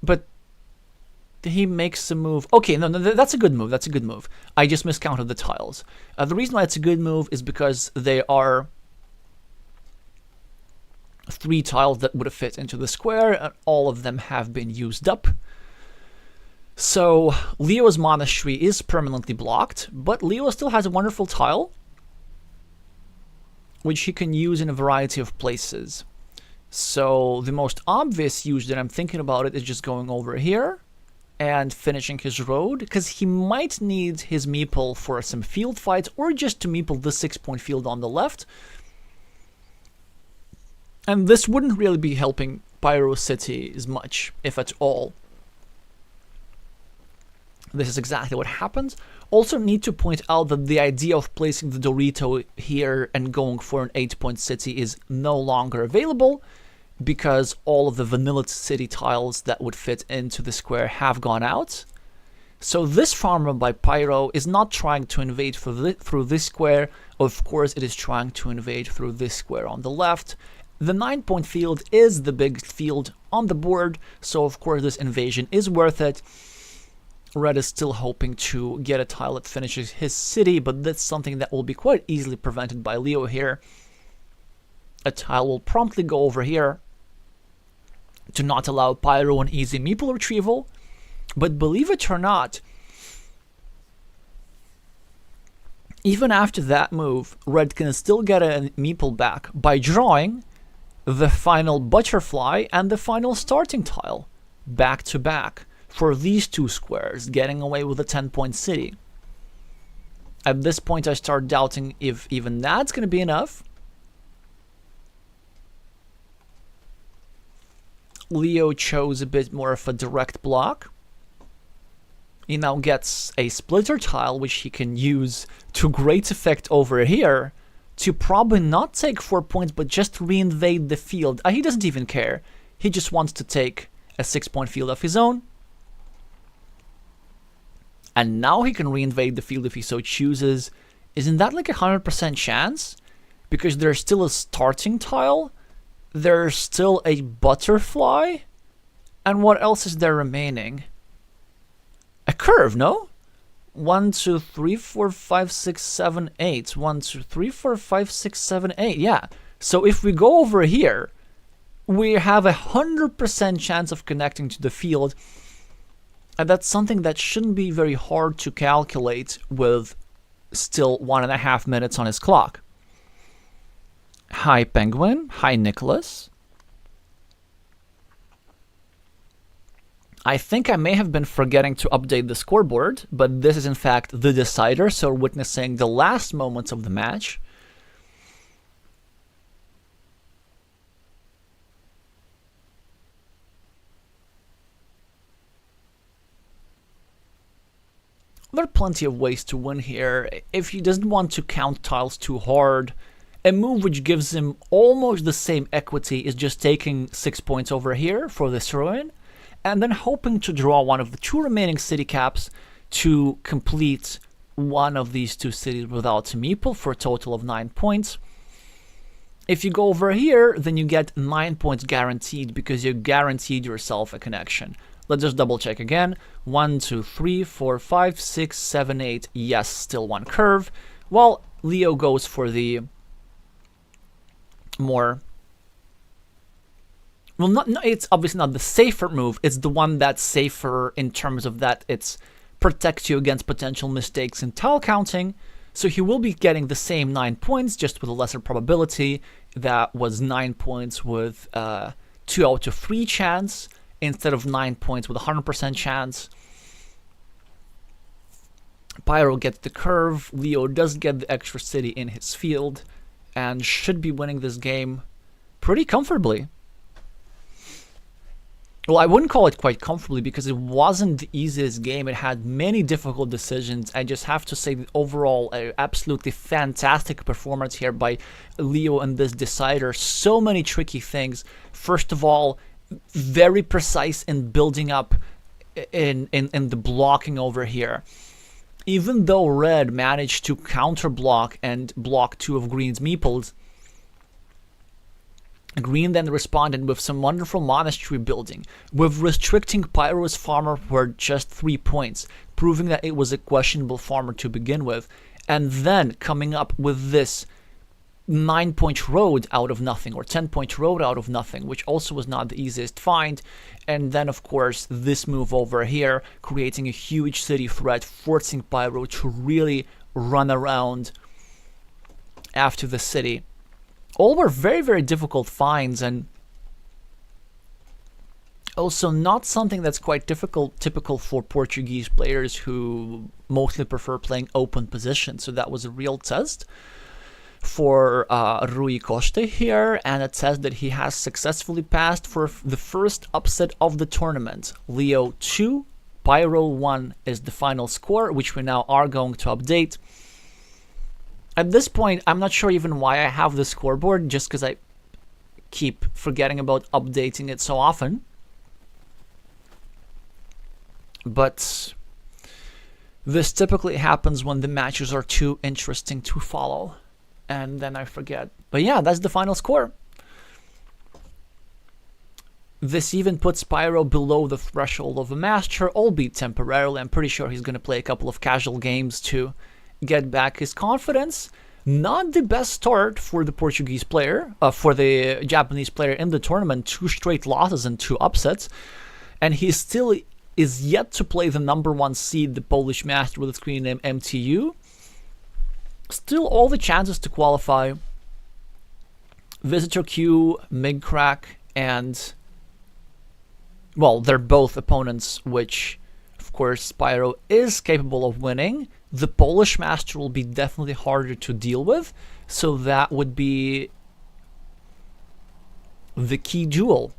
But he makes a move. Okay, no, that's a good move. That's a good move. I just miscounted the tiles. The reason why it's a good move is because they are 3 tiles that would have fit into the square, and all of them have been used up. So Leo's monastery is permanently blocked, but Leo still has a wonderful tile, which he can use in a variety of places. So the most obvious use that I'm thinking about it is just going over here and finishing his road, because he might need his meeple for some field fights, or just to meeple the 6-point field on the left. And this wouldn't really be helping Pyro City as much, if at all. This is exactly what happens. Also need to point out that the idea of placing the Dorito here and going for an 8-point city is no longer available, because all of the vanilla city tiles that would fit into the square have gone out. So this farmer by Pyro is not trying to invade through this square. Of course, it is trying to invade through this square on the left. The 9-point field is the big field on the board, so of course this invasion is worth it. Red is still hoping to get a tile that finishes his city, but that's something that will be quite easily prevented by Leo here. A tile will promptly go over here to not allow Pyro an easy meeple retrieval. But believe it or not, even after that move, Red can still get a meeple back by drawing the final butterfly and the final starting tile back to back for these 2 squares, getting away with a 10-point city. At this point, I start doubting if even that's going to be enough. Leo chose a bit more of a direct block. He now gets a splitter tile, which he can use to great effect over here to probably not take 4 points, but just reinvade the field. He doesn't even care. He just wants to take a 6-point field of his own. And now he can reinvade the field if he so chooses. Isn't that like 100% chance? Because there's still a starting tile. There's still a butterfly. And what else is there remaining? A curve, no? 1, 2, 3, 4, 5, 6, 7, 8. 1, 2, 3, 4, 5, 6, 7, 8. Yeah. So if we go over here, we have 100% chance of connecting to the field. And that's something that shouldn't be very hard to calculate with still 1.5 minutes on his clock. Hi, Penguin. Hi, Nicholas. I think I may have been forgetting to update the scoreboard, but this is in fact the decider, so we're witnessing the last moments of the match. There are plenty of ways to win here. If he doesn't want to count tiles too hard, a move which gives him almost the same equity is just taking 6 points over here for this ruin, and then hoping to draw one of the 2 remaining city caps to complete one of these 2 cities without a meeple for a total of 9 points. If you go over here, then you get 9 points guaranteed because you guaranteed yourself a connection. Let's just double check again. 1, 2, 3, 4, 5, 6, 7, 8. Yes, still 1 curve. While Leo goes for the more... Well, it's obviously not the safer move. It's the one that's safer in terms of that it protects you against potential mistakes in tile counting. So he will be getting the same 9 points, just with a lesser probability. That was 9 points with 2 out of 3 chance, instead of 9 points with 100% chance. Pyro gets the curve. Leo does get the extra city in his field and should be winning this game pretty comfortably. Well, I wouldn't call it quite comfortably because it wasn't the easiest game. It had many difficult decisions. I just have to say that overall, absolutely fantastic performance here by Leo in this decider. So many tricky things. First of all, very precise in building up in the blocking over here. Even though red managed to counter block and block 2 of green's meeples, green then responded with some wonderful monastery building, with restricting Pyro's farmer for just 3 points, proving that it was a questionable farmer to begin with, and then coming up with this 9-point road out of nothing, or 10-point road out of nothing, which also was not the easiest find. And then, of course, this move over here, creating a huge city threat, forcing Pyro to really run around after the city. All were very, very difficult finds, and also not something that's quite typical for Portuguese players who mostly prefer playing open position. So that was a real test for Rui Costa here, and a test that he has successfully passed for the first upset of the tournament. Leo 2, Pyro 1 is the final score, which we now are going to update. At this point, I'm not sure even why I have the scoreboard, just because I keep forgetting about updating it so often. But this typically happens when the matches are too interesting to follow, and then I forget. But yeah, that's the final score. This even puts Pyro below the threshold of a master, albeit temporarily. I'm pretty sure he's going to play a couple of casual games to get back his confidence. Not the best start for the Portuguese player, for the Japanese player in the tournament. 2 straight losses and 2 upsets. And he still is yet to play the #1 seed, the Polish master with a screen name MTU. Still all the chances to qualify. Visitor Q, Mig Crack, and... well, they're both opponents which, of course, Pyro is capable of winning. The Polish master will be definitely harder to deal with, so that would be the key duel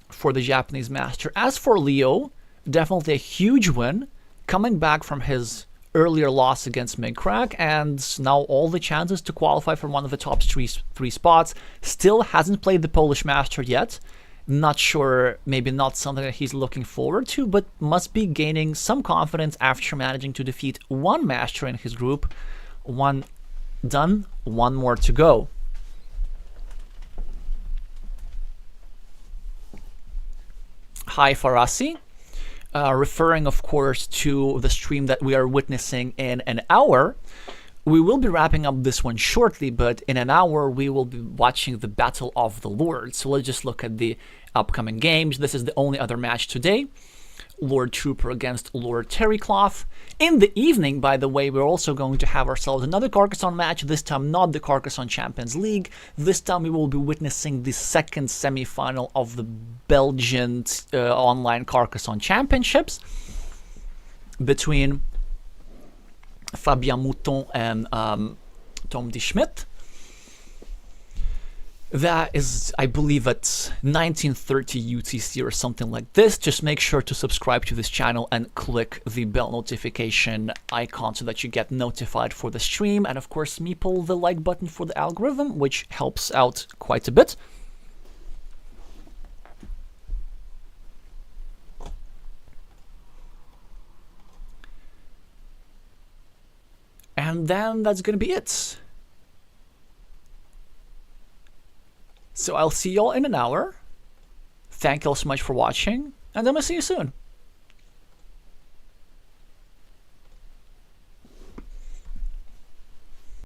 for the Japanese master. As for Leo, definitely a huge win, coming back from his earlier loss against Migcrack, and now all the chances to qualify for one of the top three spots. Still hasn't played the Polish master yet. Not sure, maybe not something that he's looking forward to, but must be gaining some confidence after managing to defeat one master in his group. One done, one more to go. Hi Farasi, referring of course to the stream that we are witnessing in an hour. We will be wrapping up this one shortly, but in an hour we will be watching the Battle of the Lords. So let's just look at the upcoming games. This is the only other match today. Lord Trooper against Lord Terrycloth. In the evening, by the way, we're also going to have ourselves another Carcassonne match, this time not the Carcassonne Champions League. This time we will be witnessing the second semi-final of the Belgian online Carcassonne Championships between Fabien Mouton and Tom de Schmidt. That is, I believe, at 1930 UTC or something like this. Just make sure to subscribe to this channel and click the bell notification icon so that you get notified for the stream. And of course, meeple the like button for the algorithm, which helps out quite a bit. And then that's going to be it. So I'll see y'all in an hour. Thank you all so much for watching, and I'm gonna see you soon.